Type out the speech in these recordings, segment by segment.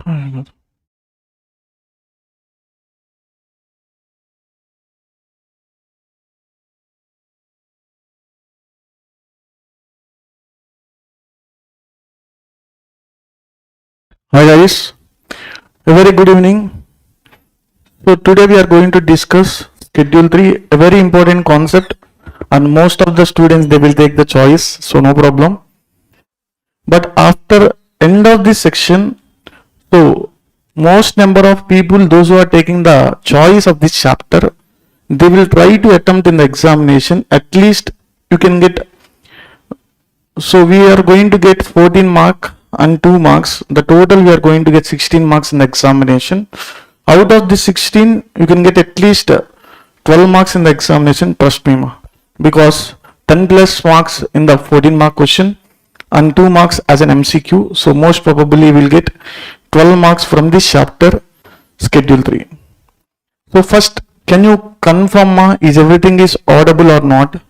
Hi guys, a very good evening. So today we are going to discuss schedule 3, a very important concept, and most of the students they will take the choice, so no problem. But after end of this section, so most number of people, those who are taking the choice of this chapter, they will try to attempt in the examination. At least you can get. So we are going to get 14 mark and 2 marks. The total we are going to get 16 marks in the examination. Out of the 16, you can get at least 12 marks in the examination, trust me, because 10 plus marks in the 14 mark question and 2 marks as an MCQ. So most probably we'll get 12 marks from this chapter, schedule 3. So first, can you confirm is everything is audible or not?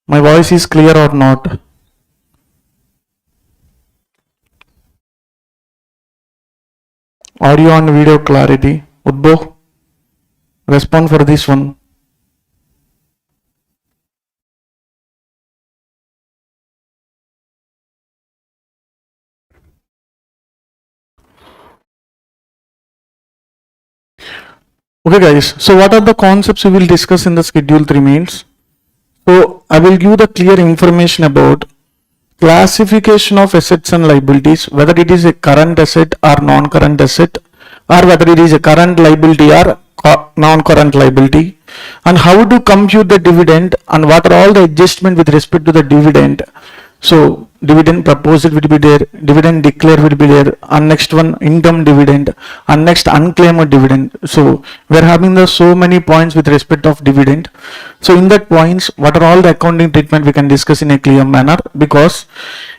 My voice is clear or not? Audio and video clarity. Udbo, respond for this one. Okay guys, so what are the concepts we will discuss in the schedule 3 means? So I will give the clear information about classification of assets and liabilities, whether it is a current asset or non-current asset, or whether it is a current liability or non-current liability, and how to compute the dividend and what are all the adjustments with respect to the dividend. So dividend proposed will be there, dividend declared will be there, and next one income dividend, and next unclaimed dividend. So we are having the so many points with respect of dividend. So in that points, what are all the accounting treatment we can discuss in a clear manner, because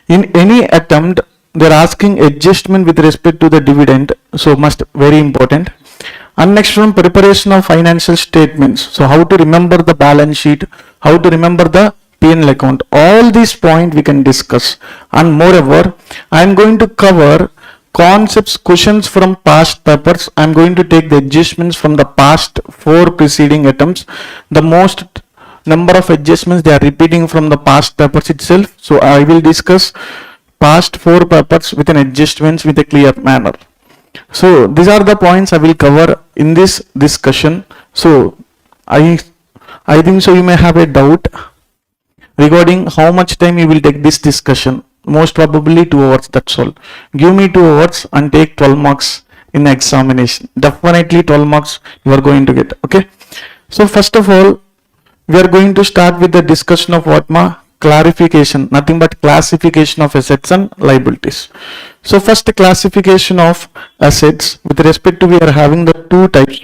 in any attempt they are asking adjustment with respect to the dividend, so must very important. And next one, preparation of financial statements. So how to remember the balance sheet, how to remember the P&L account, all these points we can discuss. And moreover, I am going to cover concepts, questions from past papers. I am going to take the adjustments from the past 4 preceding attempts. The most number of adjustments they are repeating from the past papers itself. So I will discuss past 4 papers with an adjustments with a clear manner. So these are the points I will cover in this discussion. So I think so you may have a doubt regarding how much time you will take this discussion. Most probably 2 hours, that's all. Give me 2 hours and take 12 marks in the examination. Definitely 12 marks you are going to get. Okay. So first of all, we are going to start with the discussion of what clarification, nothing but classification of assets and liabilities. So first, classification of assets with respect to, we are having the 2 types.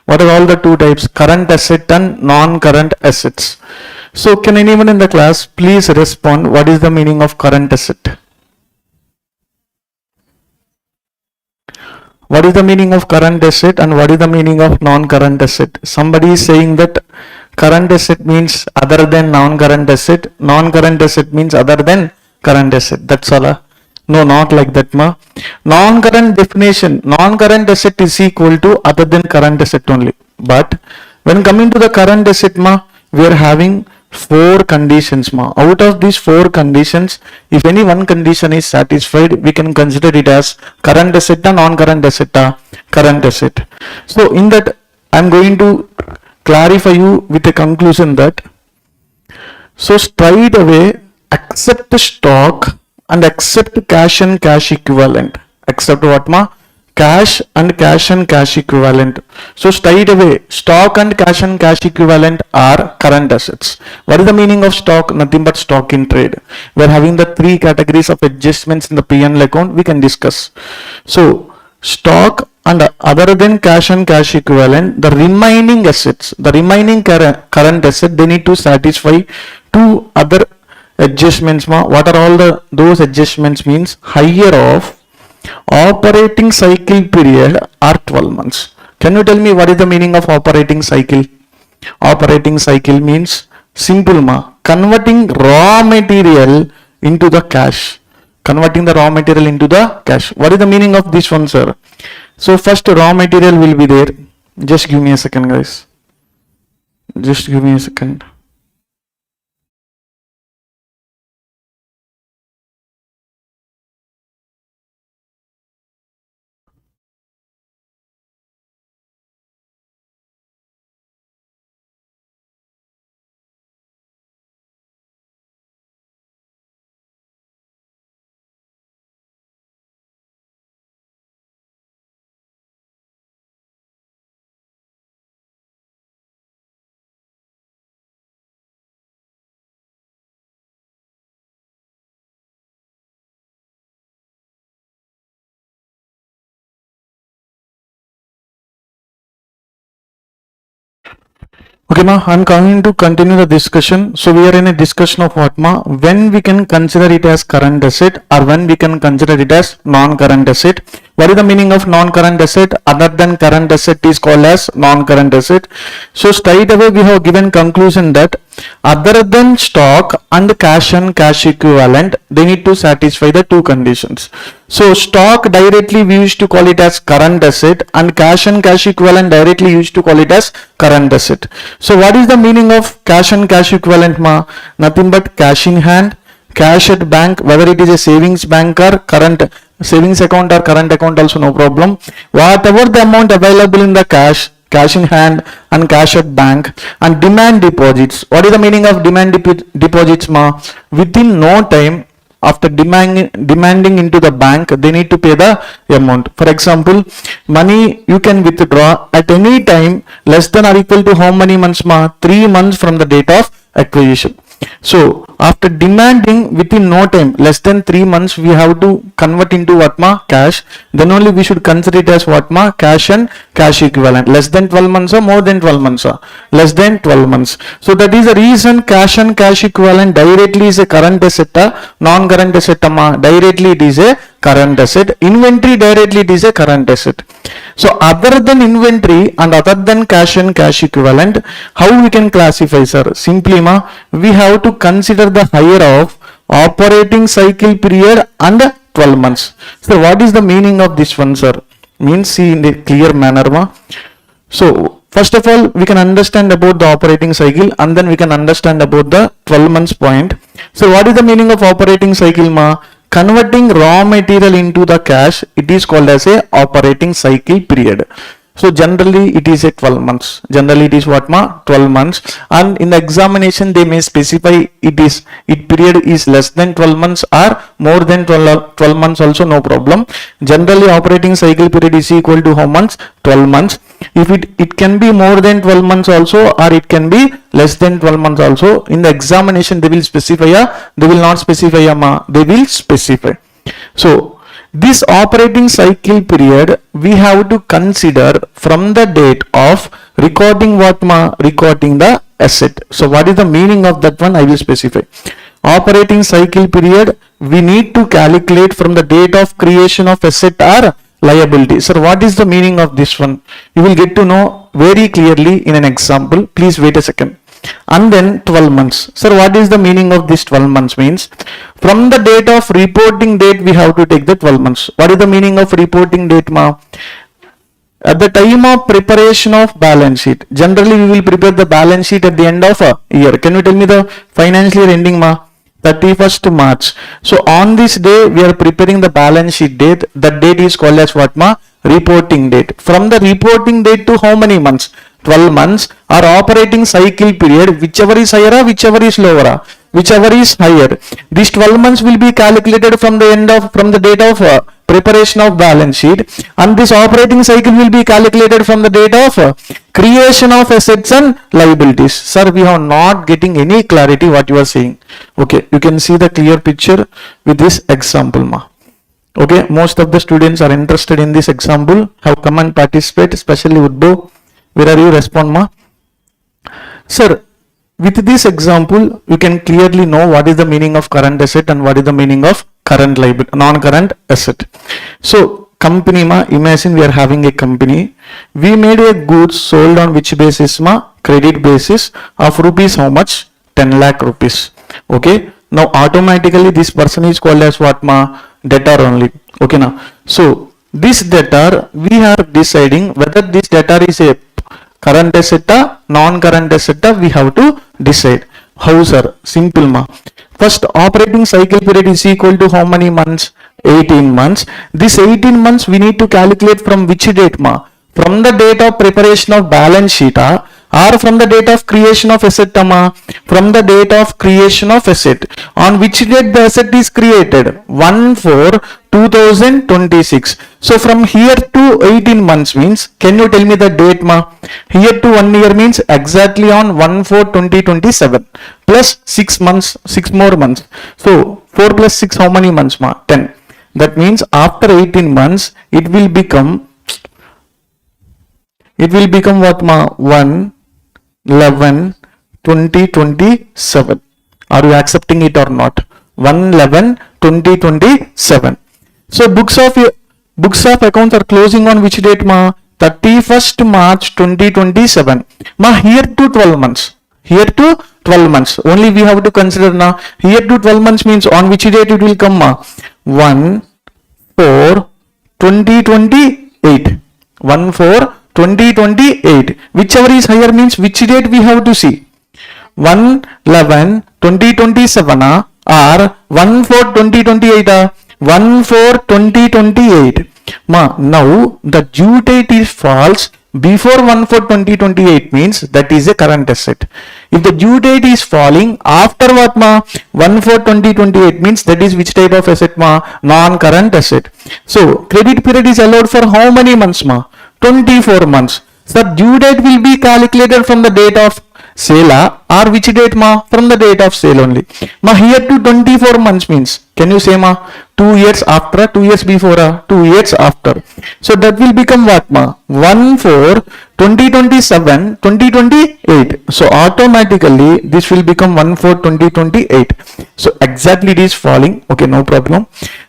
What are all the 2 types? Current asset and non-current assets. So can anyone in the class please respond, what is the meaning of current asset? What is the meaning of current asset and what is the meaning of non-current asset? Somebody is saying that current asset means other than non-current asset, non-current asset means other than current asset. That's all. No, not like that, Non-current definition, non-current asset is equal to other than current asset only. But when coming to the current asset, we are having 4 conditions. Out of these 4 conditions, if any one condition is satisfied, we can consider it as current asset or non-current asset, current asset. So in that, I am going to clarify you with a conclusion that, so straight away accept stock and accept cash and cash equivalent. Accept what, cash and cash equivalent. So straight away stock and cash equivalent are current assets. What is the meaning of stock? Nothing but stock in trade. We are having the 3 categories of adjustments in the P&L account we can discuss. So stock and other than cash and cash equivalent, the remaining assets, the remaining current asset, they need to satisfy 2 other adjustments. What are all those adjustments? Means higher of operating cycle period are 12 months. Can you tell me what is the meaning of operating cycle? Operating cycle means simple, converting raw material into the cash. converting the raw material into the cash. What is the meaning of this one, sir? So first raw material will be there. Just give me a second, guys. Just give me a second. Okay, ma, I'm going to continue the discussion. So we are in a discussion of what, ma, when we can consider it as current asset or when we can consider it as non-current asset. What is the meaning of non-current asset? Other than current asset is called as non-current asset. So straight away we have given conclusion that other than stock and cash equivalent, they need to satisfy the two conditions. So stock directly we used to call it as current asset, and cash equivalent directly used to call it as current asset. So what is the meaning of cash and cash equivalent, ma? Nothing but cash in hand, cash at bank, whether it is a savings bank or current savings account or current account, also no problem. Whatever the amount available in the cash in hand and cash at bank, and demand deposits. What is the meaning of demand deposits, ma? Within no time, after demanding into the bank, they need to pay the amount. For example, money you can withdraw at any time less than or equal to how many months, ma? 3 months from the date of acquisition. So after demanding within no time, less than 3 months, we have to convert into what, ma? Cash. Then only we should consider it as what, ma? Cash and cash equivalent. Less than 12 months or more than 12 months? Less than 12 months. So that is the reason cash and cash equivalent directly is a current asset, non-current asset, ma? Directly it is a current asset. Inventory directly it is a current asset. So other than inventory and other than cash and cash equivalent, how we can classify, sir? Simply, ma, we have to consider the higher of operating cycle period and 12 months. So what is the meaning of this one, sir? Means, see in a clear manner, ma. So first of all, we can understand about the operating cycle and then we can understand about the 12 months point. So what is the meaning of operating cycle, ma? Converting raw material into the cash, it is called as a operating cycle period. So generally it is a 12 months. Generally it is what, ma? 12 months. And in the examination they may specify it period is less than 12 months or more than 12 months, also no problem. Generally operating cycle period is equal to how months? 12 months. If it can be more than 12 months also, or it can be less than 12 months also. In the examination they will specify, they will not specify, ma, they will specify. So this operating cycle period we have to consider from the date of recording what, ma? Recording the asset. So what is the meaning of that one? I will specify. Operating cycle period we need to calculate from the date of creation of asset or liability. Sir, what is the meaning of this one? You will get to know very clearly in an example. Please wait a second. And then 12 months. Sir, what is the meaning of this 12 months? Means from the date of reporting date we have to take the 12 months. What is the meaning of reporting date, ma? At the time of preparation of balance sheet. Generally we will prepare the balance sheet at the end of a year. Can you tell me the financial year ending, ma? 31st March. So on this day we are preparing the balance sheet date. That date is called as what, ma? Reporting date. From the reporting date to how many months? 12 months. Our operating cycle period, whichever is higher, whichever is lower, whichever is higher. These 12 months will be calculated from the date of preparation of balance sheet, and this operating cycle will be calculated from the date of creation of assets and liabilities. Sir, we are not getting any clarity what you are saying. Okay, you can see the clear picture with this example, ma. Okay, most of the students are interested in this example, have come and participate, especially Udbo. Where are you? Respond, ma. Sir, with this example, you can clearly know what is the meaning of current asset and what is the meaning of current liability, non-current asset. So, company, ma, imagine we are having a company. We made a goods sold on which basis, ma? Credit basis of rupees how much? 10 lakh rupees. Okay, Now automatically this person is called as what ma? Debtor only. Okay now. So this debtor, we are deciding whether this debtor is a current asset or non-current asset, we have to decide. How sir? Simple ma. First, operating cycle period is equal to how many months? 18 months. This 18 months we need to calculate from which date ma? From the date of preparation of balance sheet or from the date of creation of asset ma? From the date of creation of asset. On which date the asset is created? 1/4/2026. So from here to 18 months means, can you tell me the date ma? Here to 1 year means exactly on 1/4/2027 plus 6 months, 6 more months. So 4 plus 6 how many months ma? 10. That means after 18 months it will become what ma? 1/11/2027. Are you accepting it or not? 1/11/2027. So books of accounts are closing on which date ma? 31st March 2027. Ma, here to 12 months. Here to 12 months. Only we have to consider now. Here to 12 months means on which date it will come ma? 1/4/2028. 1/4/2028. Whichever is higher means which date we have to see? 1/11/2027 or 1/4/2028 1/4/2028. Ma, now the due date is false before 1/4/2028 means that is a current asset. If the due date is falling after what ma? 1/4/2028 means that is which type of asset ma? Non-current asset. So credit period is allowed for how many months ma? 24 months. So due date will be calculated from the date of sale or which date ma? From the date of sale only. Ma, here to 24 months means, can you say ma? 2 years after, 2 years before, 2 years after. So that will become what ma? 1/4/2027/2028. So automatically this will become 1/4/2028. So exactly it is falling. Okay, no problem.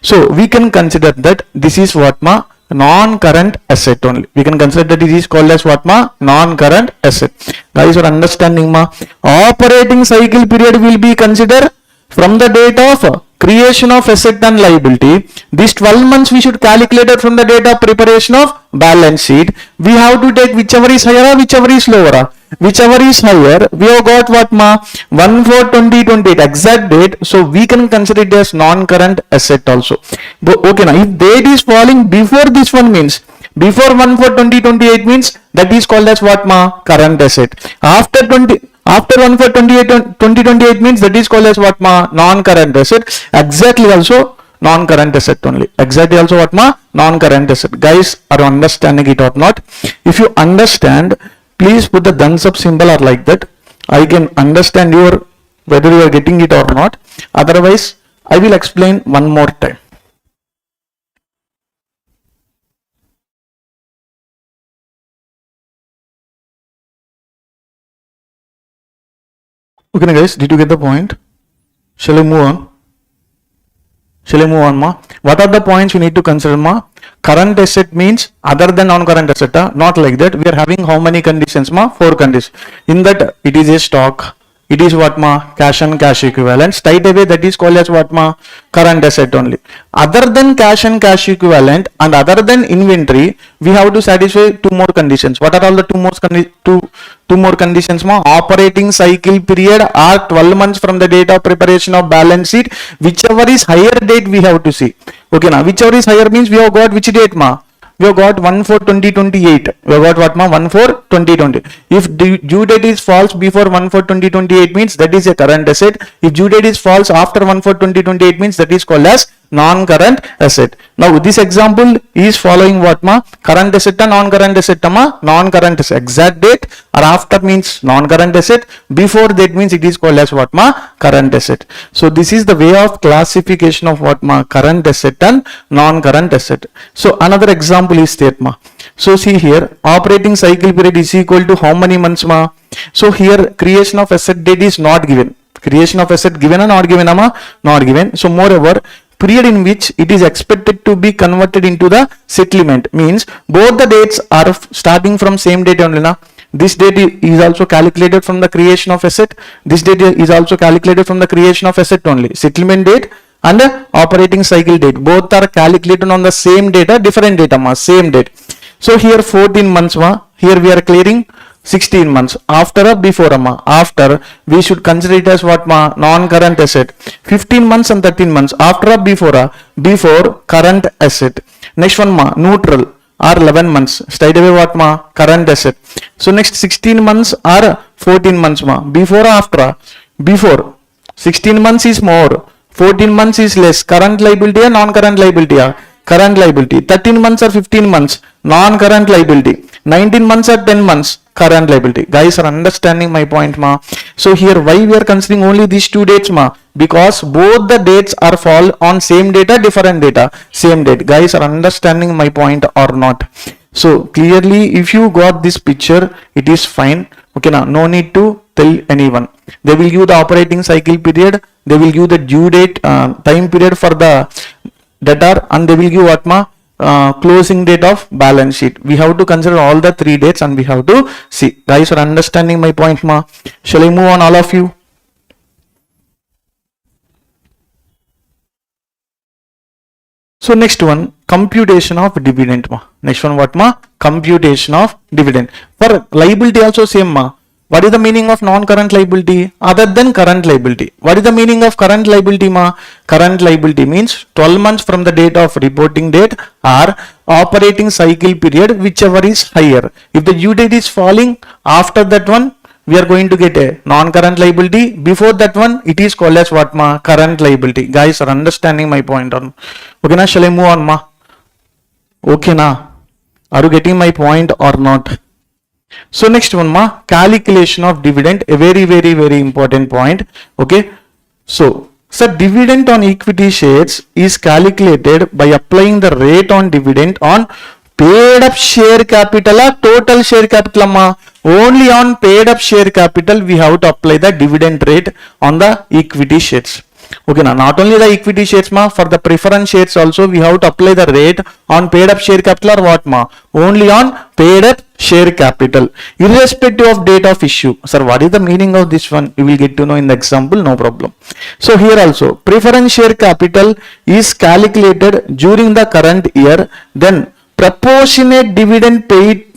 So we can consider that this is what ma? Non-current asset only. We can consider that it is called as what ma? Non-current asset. Guys are understanding ma? Operating cycle period will be considered from the date of creation of asset and liability. These 12 months we should calculate it from the date of preparation of balance sheet. We have to take whichever is higher or whichever is lower. Whichever is higher, we have got what ma? 1/4/2028 exact date. So we can consider it as non-current asset also. But okay, now if date is falling before this one means, before 1/4/2028 means that is called as what ma? Current asset. After 1/4/2028 means that is called as what ma? Non-current asset. Exactly also non-current asset only. Exactly also what ma? Non-current asset. Guys, are you understanding it or not? If you understand, please put the thumbs up symbol or like that. I can understand whether you are getting it or not. Otherwise, I will explain one more time. Okay guys, did you get the point? Shall I move on? Ma? What are the points you need to consider ma? Current asset means other than non-current asset. Not like that. We are having how many conditions ma? 4 conditions. In that it is a stock. It is what ma? Cash and cash equivalent. Straight away that is called as what ma? Current asset only. Other than cash and cash equivalent and other than inventory, we have to satisfy 2 more conditions. What are all the 2 more conditions ma? Operating cycle period are 12 months from the date of preparation of balance sheet. Whichever is higher date we have to see. Okay now, whichever is higher means we have got which date ma? We have got 1/4/2028. We have got what ma? 1/4/2020. If due date is false before 1/4/2028 means that is a current asset. If due date is false after 1/4/2028 means that is called as non-current asset. Now this example is following what ma? Current asset and non-current asset ma? Non-current asset. Exact date or after means non-current asset. Before that means it is called as what ma? Current asset. So this is the way of classification of what ma? Current asset and non-current asset. So another example is there ma. So see here, operating cycle period is equal to how many months ma? So here creation of asset date is not given. Creation of asset given or not given ma? Not given. So moreover, period in which it is expected to be converted into the settlement means both the dates are starting from same date only na. This date is also calculated from the creation of asset. This date is also calculated from the creation of asset only. Settlement date and operating cycle date, both are calculated on the same data, different data ma, same date. So here 14 months ma, here we are clearing 16 months. After or before ma? After, we should consider it as what ma? Non-current asset. 15 months and 13 months. After or before? Before current asset. Next one ma, neutral or 11 months. Straight away what ma? Current asset. So next 16 months or 14 months ma? Before or after? Before. 16 months is more. 14 months is less. Current liability or non-current liability? Current liability. 13 months or 15 months? Non-current liability. 19 months or 10 months? Current liability. Guys are understanding my point ma? So here why we are considering only these two dates ma? Because both the dates are fall on same data, different data, same date. Guys are understanding my point or not? So clearly if you got this picture, it is fine. Okay now, no need to tell anyone. They will give the operating cycle period, they will give the due date time period for the debtor, and they will give what ma? Closing date of balance sheet. We have to consider all the three dates and we have to see. Guys are understanding my point ma? Shall I move on all of you? So next one, computation of dividend ma. Next one what ma? Computation of dividend. For liability also same ma. What is the meaning of non-current liability other than current liability? What is the meaning of current liability ma? Current liability means 12 months from the date of reporting date or operating cycle period, whichever is higher. If the due date is falling, after that one we are going to get a non-current liability. Before that one it is called as what ma? Current liability. Guys are understanding my point on? Okay na, shall I move on ma? Okay na, are you getting my point or not? So next one ma, calculation of dividend, a very important point. Okay, so dividend on equity shares is calculated by applying the rate on dividend on paid up share capital or total share capital ma? Only on paid up share capital we have to apply the dividend rate on the equity shares. Okay now, not only the equity shares ma, for the preference shares also we have to apply the rate on paid up share capital or what ma? Only on paid up share capital, irrespective of date of issue. Sir, what is the meaning of this one? You will get to know in the example, no problem. So here also, preference share capital is calculated during the current year, then proportionate dividend paid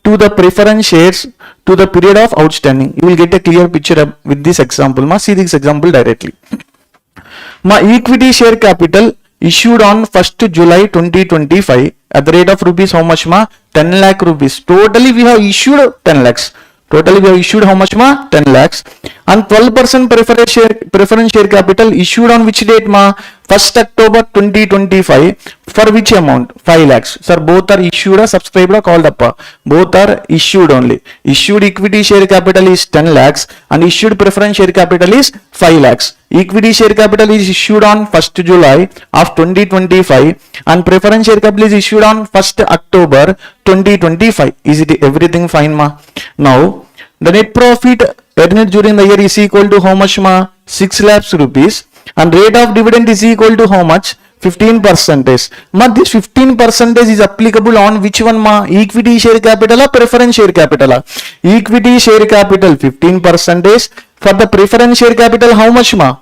to the preference shares to the period of outstanding. You will get a clear picture with this example ma. See this example directly ma. Equity share capital issued on 1st July 2025 at the rate of rupees how much ma? 10 lakh rupees. Totally we have issued 10 lakhs. Totally we have issued how much ma? 10 lakhs. And 12% preference share capital issued on which date ma? 1st October 2025 for which amount? 5 lakhs. Sir, both are issued or subscribed or called up? Both are issued only. Issued equity share capital is 10 lakhs and issued preference share capital is 5 lakhs. Equity share capital is issued on 1st July of 2025 and preference share capital is issued on 1st October 2025. Is it everything fine ma? Now, the net profit earned during the year is equal to how much ma? 6 lakhs rupees. And rate of dividend is equal to how much? 15%. Ma, this 15% is applicable on which one ma? Equity share capital or preference share capital? Equity share capital 15%. For the preference share capital how much ma?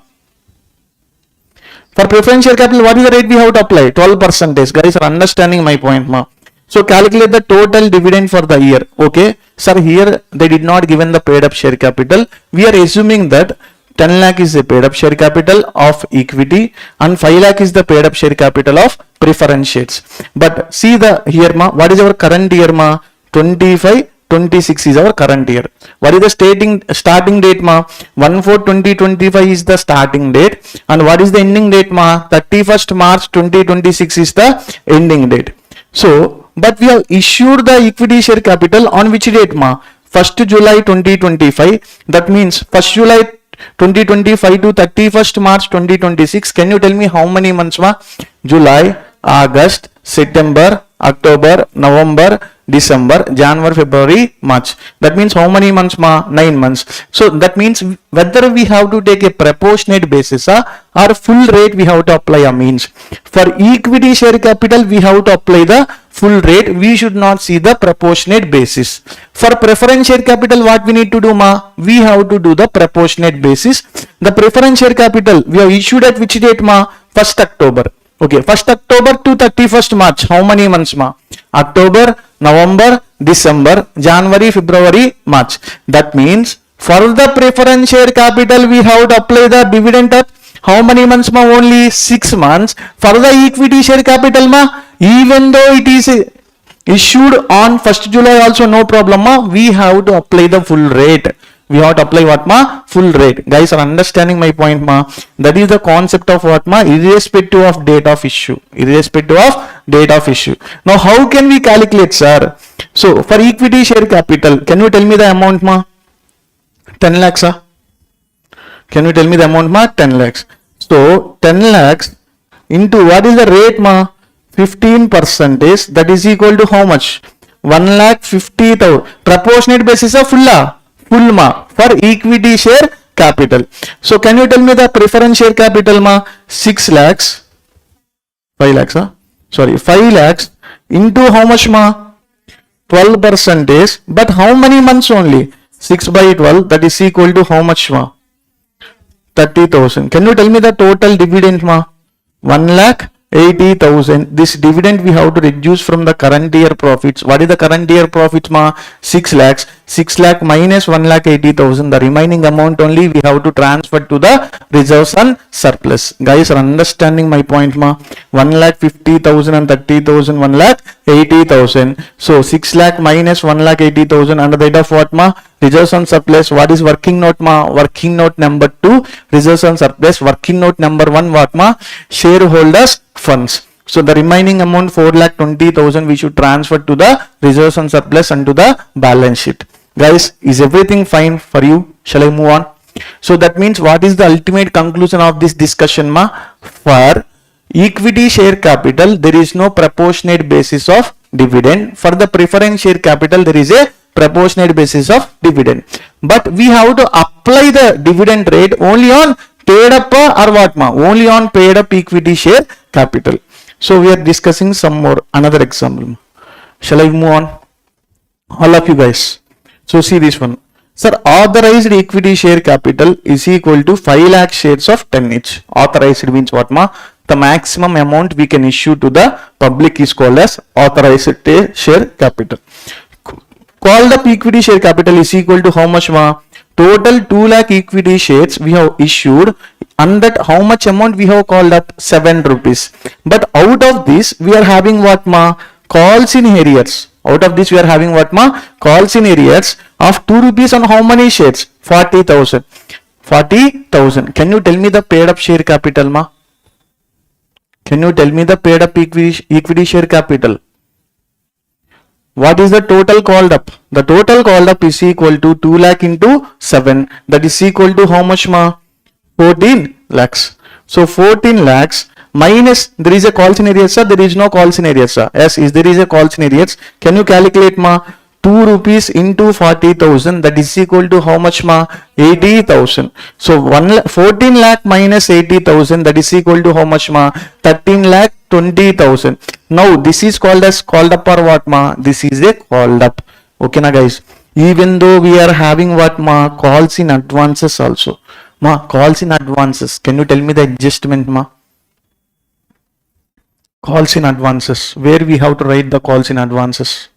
For preference share capital what is the rate we have to apply? 12%. Guys are understanding my point ma. So calculate the total dividend for the year. Okay. Sir, here they did not given the paid up share capital. We are assuming that 10 lakh is the paid up share capital of equity and 5 lakh is the paid up share capital of preference shares. But see the here ma, what is our current year ma? 25-26 is our current year. What is the starting date ma? 1/4/2025 is the starting date and what is the ending date ma? 31st March 2026 is the ending date. So but we have issued the equity share capital on which date ma? 1st July 2025. That means 1st July 2025 to 31st March 2026. Can you tell me how many months ma? July, August, September, October, November, December, January, February, March. That means how many months ma? 9 months. So that means whether we have to take a proportionate basis or full rate we have to apply a means. For equity share capital we have to apply the full rate. We should not see the proportionate basis. For preference share capital what we need to do ma? We have to do the proportionate basis. The preference share capital we have issued at which date ma? 1st October. Okay, 1st October to 31st March. How many months ma? October, November, December, January, February, March. That means for the preference share capital we have to apply the dividend at how many months ma? Only 6 months. For the equity share capital ma, even though it is issued on 1st July also no problem ma, we have to apply the full rate. We have to apply what ma? Full rate. Guys are understanding my point ma? That is the concept of what ma? Irrespective of date of issue. Irrespective of date of issue. Now how can we calculate sir? So for equity share capital, can you tell me the amount ma? 10 lakhs sir. Can you tell me the amount ma? 10 lakhs. So 10 lakhs into what is the rate ma? 15%, that is equal to how much? 1,50,000. Proportionate basis of full ma for equity share capital. So can you tell me the preference share capital ma? 6 lakhs, 5 lakhs sorry 5 lakhs into how much ma? 12%, but how many months only? 6 by 12, that is equal to how much ma? 30,000. Can you tell me the total dividend ma? 1,80,000. This dividend we have to reduce from the current year profits. What is the current year profits ma? 6 lakhs. 6 lakh minus 1,80,000. The remaining amount only we have to transfer to the reserves and surplus. Guys are understanding my point ma? 1,50,000 and 30,000, 1,80,000. So 6 lakh minus 1,80,000 under the head of what ma? Reserves and surplus. What is working note ma? Working note number 2, reserves and surplus. Working note number 1 what ma? Shareholders funds. So the remaining amount 4,20,000 we should transfer to the reserves and surplus and to the balance sheet. Guys, is everything fine for you? Shall I move on? So that means what is the ultimate conclusion of this discussion ma? For equity share capital there is no proportionate basis of dividend. For the preference share capital there is a proportionate basis of dividend, but we have to apply the dividend rate only on paid up or what ma? Only on paid up equity share capital. So we are discussing some more another example. Shall I move on? All of you guys. So see this one. Sir, authorized equity share capital is equal to 5 lakh shares of 10 each. Authorized means what ma? The maximum amount we can issue to the public is called as authorized share capital. Called up equity share capital is equal to how much ma? Total 2 lakh equity shares we have issued, and that how much amount we have called up? 7 rupees. But out of this we are having what ma? Calls in arrears. Out of this we are having what ma? Calls in arrears of 2 rupees on how many shares? 40,000. 40,000. Can you tell me the paid up share capital ma? Can you tell me the paid up equity share capital? What is the total called up? The total called up is equal to 2 lakh into 7. That is equal to how much ma? 14 lakhs. So 14 lakhs minus, there is a calls in arrears sir? There is no calls in arrears sir. Yes, there is a calls in arrears. Can you calculate ma? 2 rupees into 40,000, that is equal to how much ma? 80,000. So 14 lakh minus 80,000, that is equal to how much ma? 13 lakh 20,000. Now this is called as called up or what ma? This is a called up. Okay na guys? Even though we are having what ma? Calls in advances also. Ma, calls in advances. Can you tell me the adjustment ma? Calls in advances. Where we have to write the calls in advances?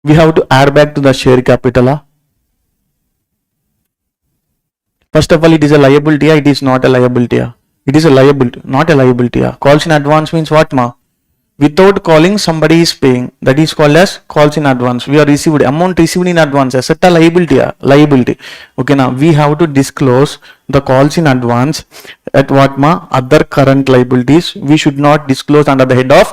We have to add back to the share capital. First of all, it is a liability. It is not a liability. It is a liability, not a liability. Calls in advance means what ma? Without calling, somebody is paying. That is called as calls in advance. We are received amount received in advance. Asset a liability. Liability. Okay, now we have to disclose the calls in advance at what ma? Other current liabilities. We should not disclose under the head of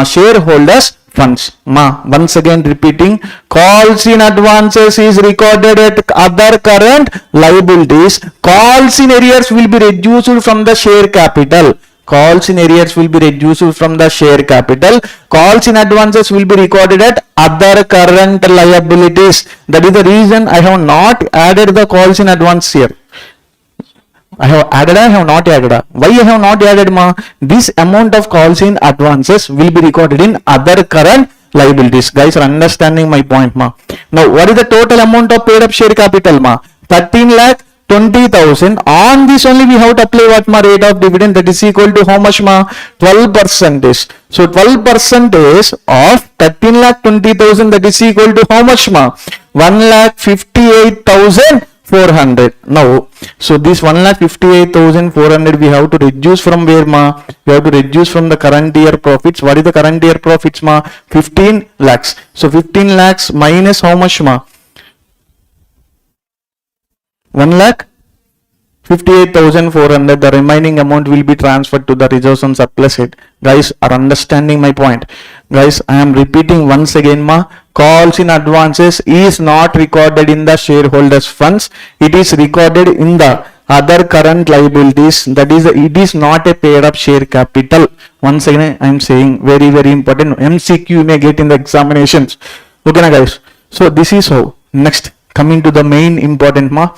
shareholders funds. Ma, once again repeating, calls in advances is recorded at other current liabilities. Calls in arrears will be reduced from the share capital. Calls in arrears will be reduced from the share capital. Calls in advances will be recorded at other current liabilities. That is the reason I have not added the calls in advance here. I have not added. Why I have not added, ma? This amount of calls in advances will be recorded in other current liabilities. Guys are understanding my point, ma? Now, what is the total amount of paid up share capital, ma? 13,20,000. On this only we have to apply what, ma? Rate of dividend, that is equal to how much, ma? 12%. So 12% of 13,20,000, that is equal to how much, ma? 1,58,400. Now, so this 1,58,400 we have to reduce from where, ma? We have to reduce from the current year profits. What is the current year profits, ma? 15 lakhs. So 15 lakhs minus how much, ma? 1,58,400. The remaining amount will be transferred to the reserves and surplus head. Guys are understanding my point. Guys, I am repeating once again, ma. Calls in advances is not recorded in the shareholders funds. It is recorded in the other current liabilities. That is, it is not a paid up share capital. Once again, I am saying very, very important. MCQ you may get in the examinations. Okay, na guys. So this is how. Next, coming to the main important, ma.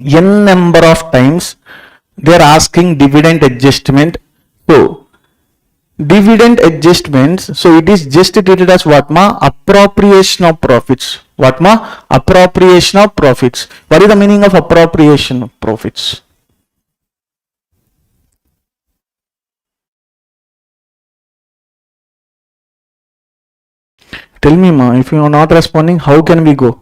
N number of times they are asking dividend adjustment. So dividend adjustments, so it is just treated as what, ma? Appropriation of profits. What, ma? Appropriation of profits. What is the meaning of appropriation of profits? Tell me, ma, if you are not responding, how can we go?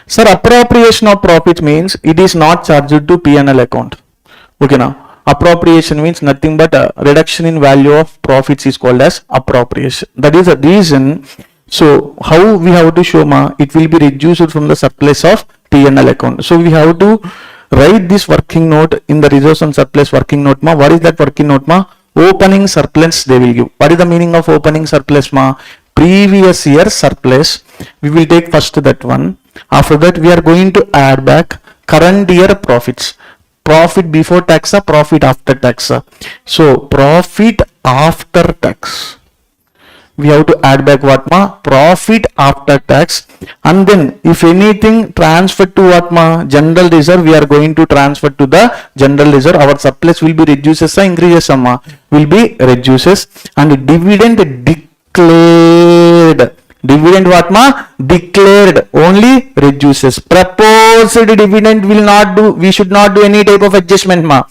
Sir, appropriation of profits means it is not charged to P&L account. Okay, now appropriation means nothing but a reduction in value of profits is called as appropriation. That is the reason. So how we have to show, ma? It will be reduced from the surplus of P&L account. So we have to write this working note in the reserves and surplus working note, ma. What is that working note, ma? Opening surplus they will give. What is the meaning of opening surplus, ma? Previous year surplus. We will take first that one. After that we are going to add back current year profits. Profit before tax or profit after tax. So profit after tax. We have to add back what, ma? Profit after tax. And then if anything transferred to what, ma? General reserve, we are going to transfer to the general reserve. Our surplus will be reduces or increases, ma? Will be reduces. And dividend declared. Dividend what, ma? Declared only reduces. Proposed dividend will not do, we should not do any type of adjustment, ma.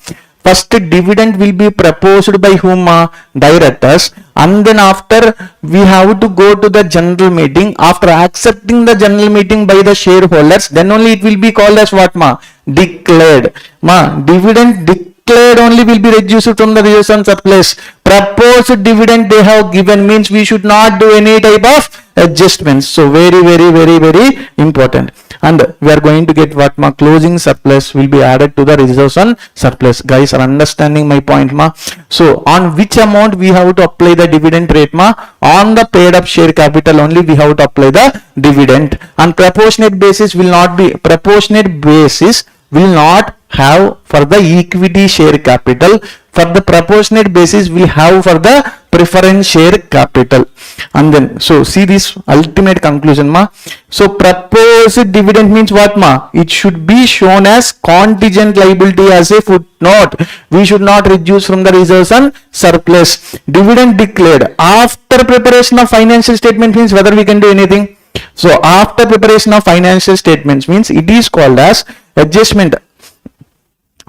First dividend will be proposed by whom, ma? Directors. And then after we have to go to the general meeting. After accepting the general meeting by the shareholders, then only it will be called as what, ma? Declared. Ma, dividend declared only will be reduced from the reserves and surplus. Proposed dividend they have given means we should not do any type of adjustments. So very, very, very, very important. And we are going to get what, ma? Closing surplus will be added to the reserves and surplus. Guys are understanding my point, ma? So on which amount we have to apply the dividend rate, ma? On the paid up share capital only we have to apply the dividend. And proportionate basis will not be, proportionate basis will not have for the equity share capital. For the proportionate basis will have for the preference share capital. And then, so see this ultimate conclusion, ma. So proposed dividend means what, ma? It should be shown as contingent liability as a footnote. We should not reduce from the reserves and surplus. Dividend declared after preparation of financial statement means whether we can do anything. So after preparation of financial statements means it is called as adjustment.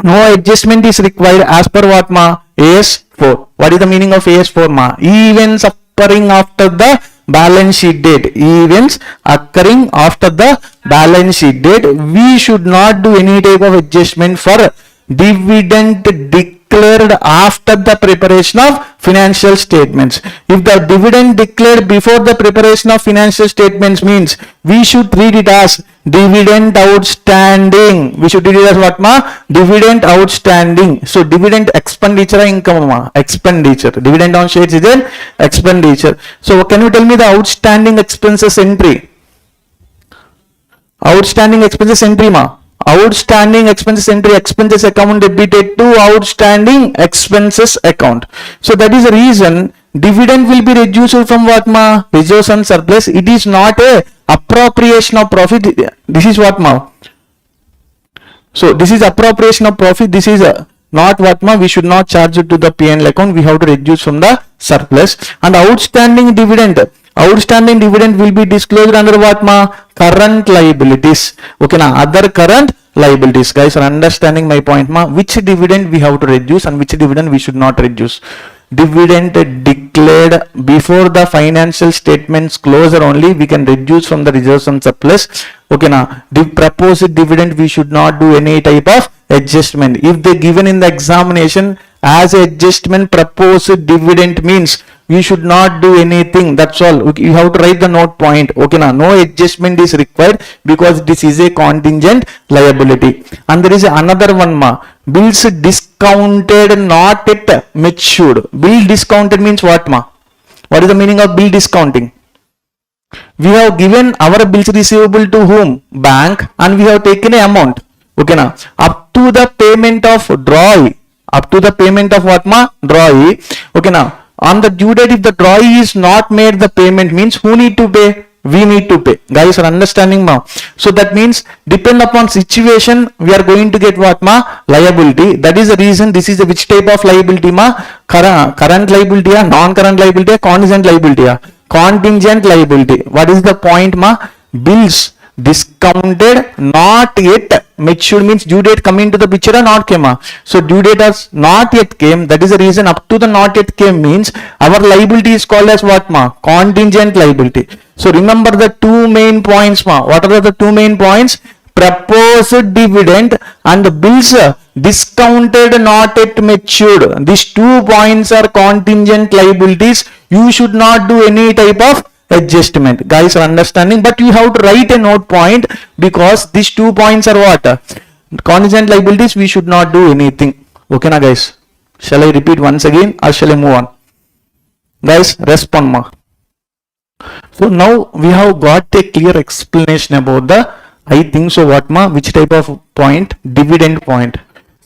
No adjustment is required as per what, ma? AS4. What is the meaning of AS4, ma? Events occurring after the balance sheet date. Events occurring after the balance sheet date. We should not do any type of adjustment for dividend declared after the preparation of financial statements. If the dividend declared before the preparation of financial statements means we should treat it as dividend outstanding. We should treat it as what, ma? Dividend outstanding. So dividend expenditure income, ma? Expenditure. Dividend on shares is an expenditure. So can you tell me the outstanding expenses entry? Outstanding expenses entry, ma? outstanding expenses entry, expenses account debited to outstanding expenses account. So that is the reason dividend will be reduced from what ma? Reserves and surplus. It is not a appropriation of profit. This is what ma? So this is appropriation of profit. This is not what ma? We should not charge it to the P&L account. We have to reduce from the surplus. And outstanding dividend. Outstanding dividend will be disclosed under what ma? Current liabilities. Okay na? Other current liabilities. Guys are understanding my point ma? Which dividend we have to reduce and which dividend we should not reduce. Dividend declared before the financial statements closure only we can reduce from the reserves and surplus. Okay na? The proposed dividend we should not do any type of adjustment. If they given in the examination as adjustment proposed dividend means we should not do anything. That's all. You have to write the note point. Okay na? No adjustment is required because this is a contingent liability. And there is another one ma. Bills discounted not yet matured. Bill discounted means what ma? What is the meaning of bill discounting? We have given our bills receivable to whom? Bank, and we have taken an amount. Okay na? Up to the payment of drawee. Up to the payment of what ma? Drawee. Okay na? On the due date, if the drawee is not made, the payment means who need to pay? We need to pay. Guys are understanding ma? So that means depend upon situation we are going to get what ma? Liability. That is the reason this is a which type of liability ma? Current liability or non-current liability or contingent liability? Contingent liability. What is the point ma? Bills discounted not yet matured means due date coming to the picture or not came. So due date has not yet came. That is the reason up to the not yet came means our liability is called as what ma? Contingent liability. So remember the two main points ma. What are the two main points? Proposed dividend and bills discounted not yet matured. These 2 points are contingent liabilities. You should not do any type of adjustment. Guys are understanding, but you have to write a note point because these 2 points are what? Contingent liabilities. We should not do anything. Okay na guys? Shall I repeat once again or shall I move on? Guys, respond ma. So now we have got a clear explanation about the, I think so what ma? Which type of point? Dividend point.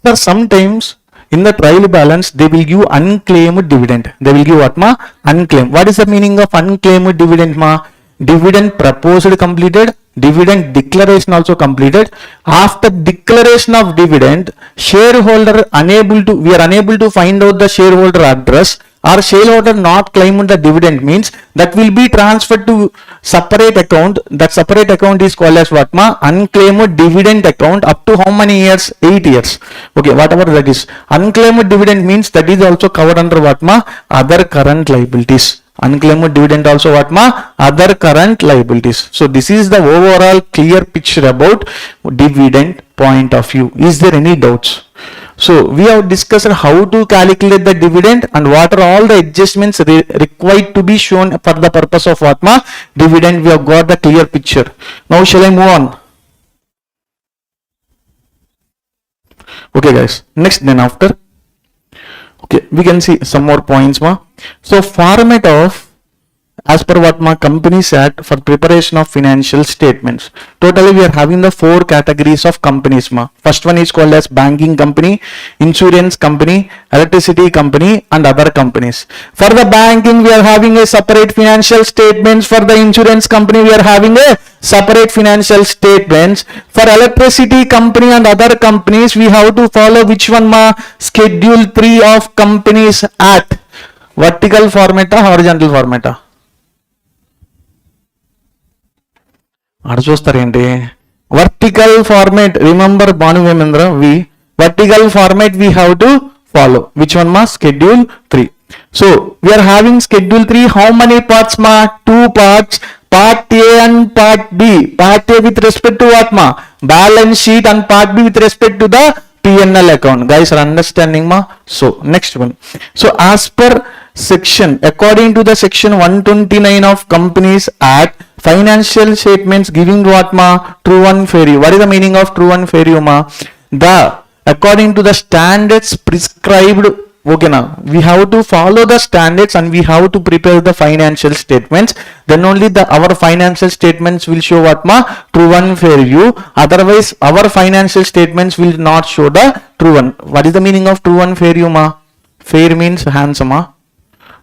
So sometimes in the trial balance, they will give unclaimed dividend. They will give what ma? Unclaimed. What is the meaning of unclaimed dividend ma? Dividend proposed completed, dividend declaration also completed. After declaration of dividend, shareholder we are unable to find out the shareholder address, or shareholder not claiming the dividend means that will be transferred to separate account. That separate account is called as what ma? Unclaimed dividend account. Up to how many years? 8 years. Okay, whatever that is. Unclaimed dividend means that is also covered under what ma? Other current liabilities. Unclaimed dividend also what ma? Other current liabilities. So this is the overall clear picture about dividend point of view. Is there any doubts? So we have discussed how to calculate the dividend and what are all the adjustments required to be shown for the purpose of what ma? Dividend. We have got the clear picture. Now shall I move on? Okay guys, next then after. Okay, we can see some more points ma. So format of as per what ma? Companies Act for preparation of financial statements. Totally we are having the 4 categories of companies ma. First one is called as banking company, insurance company, electricity company and other companies. For the banking we are having a separate financial statements. For the insurance company we are having a separate financial statements. For electricity company and other companies we have to follow which one ma? Schedule 3 of Companies Act. Vertical format or horizontal format? Vertical format. Remember Bhanu Vemendra, vertical format we have to follow. Which one ma? Schedule 3. So we are having schedule 3. How many parts ma? 2 parts. Part A and part B. Part A with respect to what ma? Balance sheet, and part B with respect to the P&L account. Guys are understanding ma? So next one. So as per section, according to the section 129 of Companies Act, financial statements giving what ma? True and fair. What is the meaning of true and fair ma? According to the standards prescribed Okay, now we have to follow the standards and we have to prepare the financial statements. Then only our financial statements will show what ma true and fair view. Otherwise, our financial statements will not show the true one. What is the meaning of true and fair view ma? Fair means handsome ma.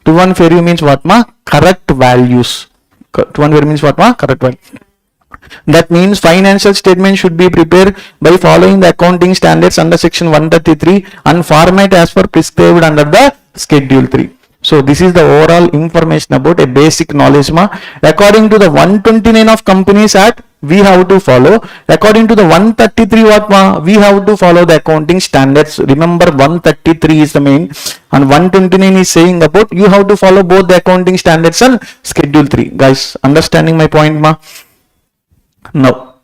True and fair view means what ma? Correct values. True and fair means what ma? Correct value. That means financial statement should be prepared by following the accounting standards under section 133 and format as per prescribed under the schedule 3. So this is the overall information about a basic knowledge ma. According to the 129 of Companies Act, we have to follow. According to the 133 what ma, we have to follow the accounting standards. Remember 133 is the main and 129 is saying about you have to follow both the accounting standards and schedule 3. Guys, understanding my point ma? Now,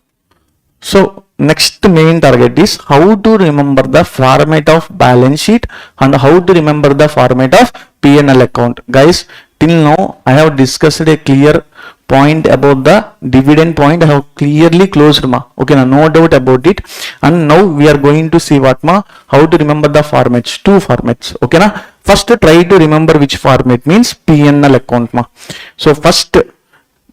so next main target is how to remember the format of balance sheet and how to remember the format of P&L account. Guys, till now I have discussed a clear point about the dividend point. I have clearly closed ma. Okay, no doubt about it. And now we are going to see what ma, how to remember the formats, 2 formats. Okay na. First try to remember which format means P&L account ma. So first,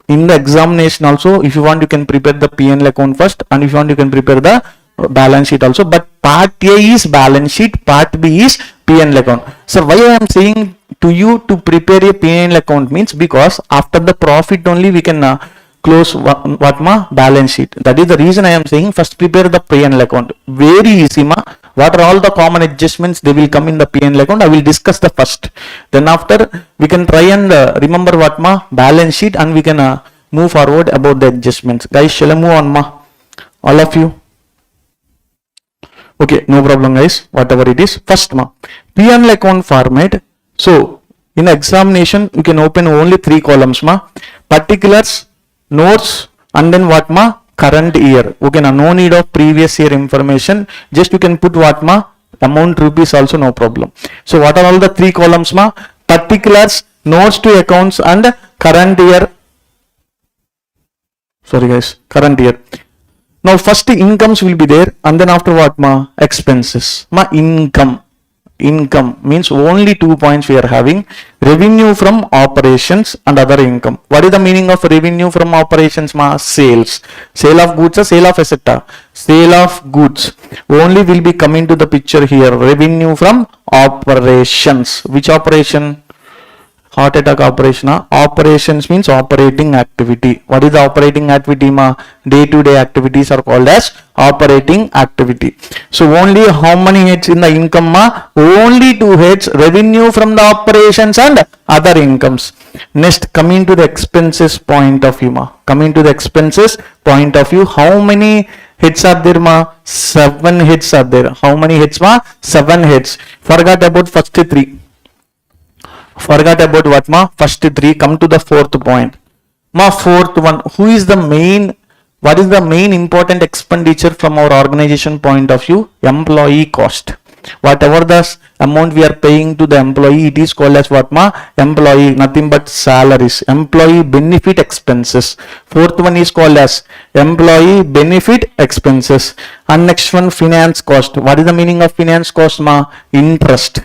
in the examination also, if you want you can prepare the P&L account first, and if you want you can prepare the balance sheet also, but part A is balance sheet, part B is P&L account. So why I am saying to you to prepare a P&L account means because after the profit only we can close what ma balance sheet. That is the reason I am saying first prepare the P&L account. Very easy ma. What are all the common adjustments they will come in the P&L account? I will discuss the first. Then after we can try and remember what ma balance sheet and we can move forward about the adjustments. Guys, shall I move on ma? All of you? Okay, no problem guys. Whatever it is. First ma P&L account format. So in examination you can open only 3 columns ma. Particulars, notes, and then what ma current year. Okay, now no need of previous year information, just you can put what ma amount rupees also, no problem. So what are all the 3 columns ma? Particulars, notes to accounts, and current year. Sorry guys, current year. Now first incomes will be there, and then after what ma expenses ma. Income means only 2 points we are having: revenue from operations and other income. What is the meaning of revenue from operations ma? Sales. Sale of goods or sale of asset? Sale of goods only will be coming to the picture here. Revenue from operations. Which operation? Heart attack operation. Operations means operating activity. What is the operating activity ma? Day-to-day activities are called as operating activity. So only how many heads in the income ma? Only 2 heads. Revenue from the operations and other incomes. Next, coming to the expenses point of view ma. Coming to the expenses point of view, how many heads are there ma? 7 heads are there. How many heads ma? 7 heads. Forgot about first 3. Forgot about what ma? First 3. Come to the 4th point ma. 4th one, who is the main, what is the main important expenditure from our organization point of view? Employee cost. Whatever the amount we are paying to the employee, it is called as what ma? Employee, nothing but salaries. Employee benefit expenses. 4th one is called as employee benefit expenses. And next one, finance cost. What is the meaning of finance cost ma? Interest.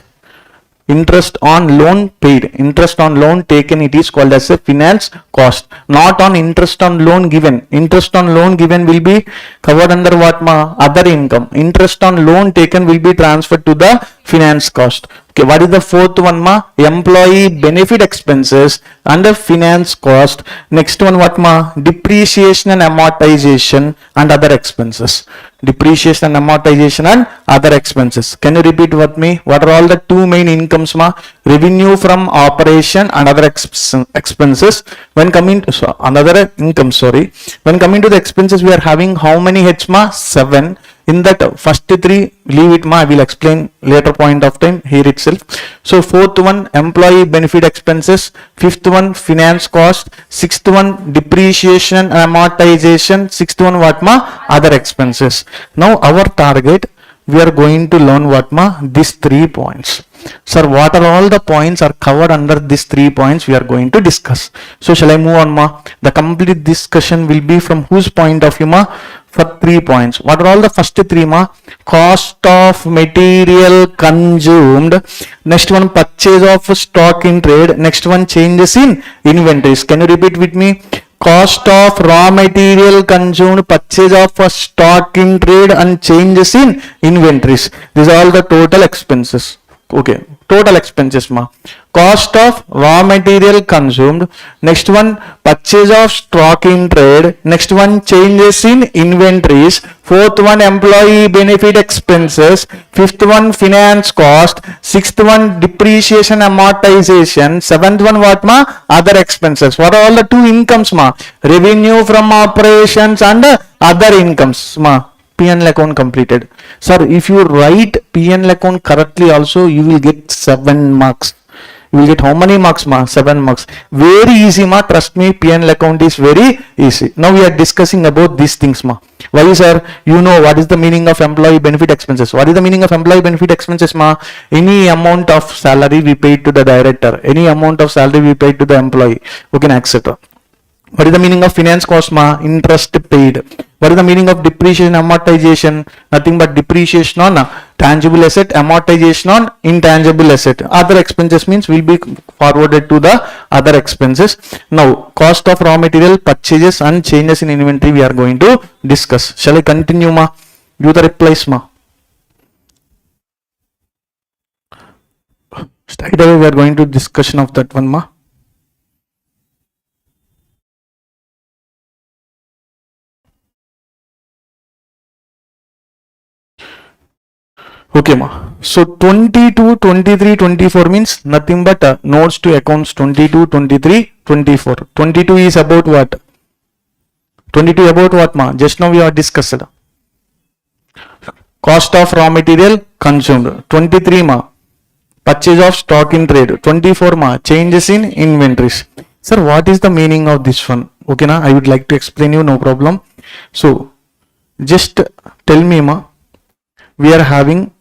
Interest on loan paid, interest on loan taken, it is called as a finance cost. Not on interest on loan given. Interest on loan given will be covered under what ma? Other income. Interest on loan taken will be transferred to the finance cost. Okay, what is the 4th one ma? Employee benefit expenses under finance cost. Next one what ma? Depreciation and amortization and other expenses. Depreciation and amortization and other expenses. Can you repeat with me? What are all the 2 main incomes ma? Revenue from operation and other expenses. When coming to another income, sorry. When coming to the expenses, we are having how many heads ma? 7. In that first 3, leave it ma. I will explain later point of time here itself. So 4th one, employee benefit expenses. 5th one, finance cost. 6th one, depreciation and amortization. 6th one what ma? Other expenses. Now our target, we are going to learn what ma? These 3 points. Sir, what are all the points are covered under these 3 points we are going to discuss. So shall I move on ma? The complete discussion will be from whose point of view ma? for 3 points. What are all the first three ma? Cost of material consumed. Next one, purchase of stock in trade. Next one, changes in inventories. Can you repeat with me? Cost of raw material consumed, purchase of stock in trade, and changes in inventories. These are all the total expenses. Okay, total expenses ma. Cost of raw material consumed. Next one, purchase of stock in trade. Next one, changes in inventories. Fourth one, employee benefit expenses. Fifth one, finance cost. Sixth one, depreciation amortization. Seventh one, what ma? Other expenses. What are all the two incomes ma? Revenue from operations and other incomes ma. P&L account completed. Sir, if you write P&L account correctly also, you will get 7 marks. You will get how many marks ma? 7 marks. Very easy ma. Trust me, P&L account is very easy. Now we are discussing about these things ma. Why sir? You know what is the meaning of employee benefit expenses. What is the meaning of employee benefit expenses ma? Any amount of salary we paid to the director. Any amount of salary we paid to the employee. Okay, etc. What is the meaning of finance cost ma? Interest paid. What is the meaning of depreciation amortization? Nothing but depreciation on tangible asset, amortization on intangible asset. Other expenses means will be forwarded to the other expenses. Now, cost of raw material, purchases, and changes in inventory we are going to discuss. Shall I continue ma? Give the replies ma. Straight away we are going to discussion of that one ma. Okay ma. So 22, 23, 24 means nothing but notes to accounts 22, 23, 24. 22 is about what? 22 about what ma? Just now we have discussed. Cost of raw material consumed. 23 ma. Purchase of stock in trade. 24 ma. Changes in inventories. Sir, what is the meaning of this one? Okay na? I would like to explain you, no problem. So just tell me ma. We are having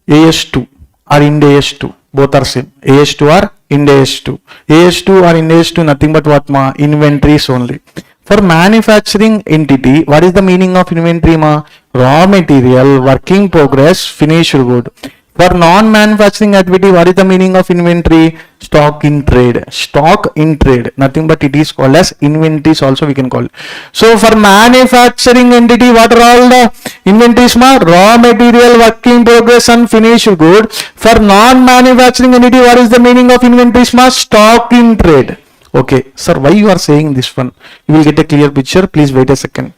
AS2 or Ind AS2, both are same. AS2 or Ind AS2. AS2 or Ind AS2 nothing but what ma? Inventories only. For manufacturing entity, what is the meaning of inventory ma? Raw material, work in progress, finished good. For non-manufacturing activity, what is the meaning of inventory? Stock in trade. Stock in trade. Nothing but it is called as inventories also we can call it. So for manufacturing entity, what are all the inventories ma? Raw material, work in progress, and finished good. For non-manufacturing entity, what is the meaning of inventories ma? Stock in trade. Okay. Sir, why you are saying this one? You will get a clear picture. Please wait a second.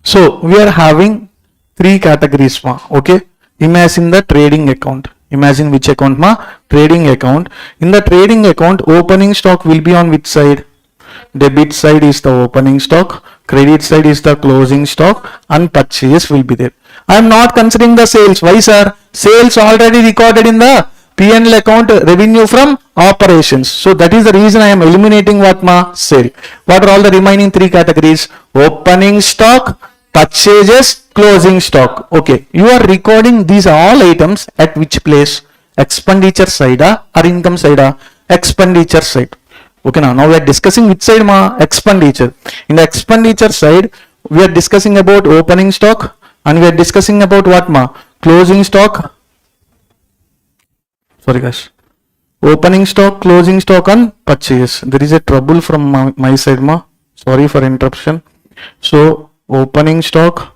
So we are having 3 categories ma. Okay. Imagine the trading account. Imagine which account ma? Trading account. In the trading account, opening stock will be on which side? Debit side is the opening stock, credit side is the closing stock, and purchases will be there. I am not considering the sales. Why sir? Sales already recorded in the P&L account, revenue from operations. So that is the reason I am eliminating what ma? Sale. What are all the remaining 3 categories? Opening stock, purchases, closing stock. Okay, you are recording these all items at which place? Expenditure side or income side? Expenditure side. Okay, now we are discussing which side ma? Expenditure. In the expenditure side, we are discussing about opening stock and we are discussing about what ma? Closing stock. Sorry guys. Opening stock, closing stock, and purchase. There is a trouble from my side ma. Sorry for interruption. So opening stock,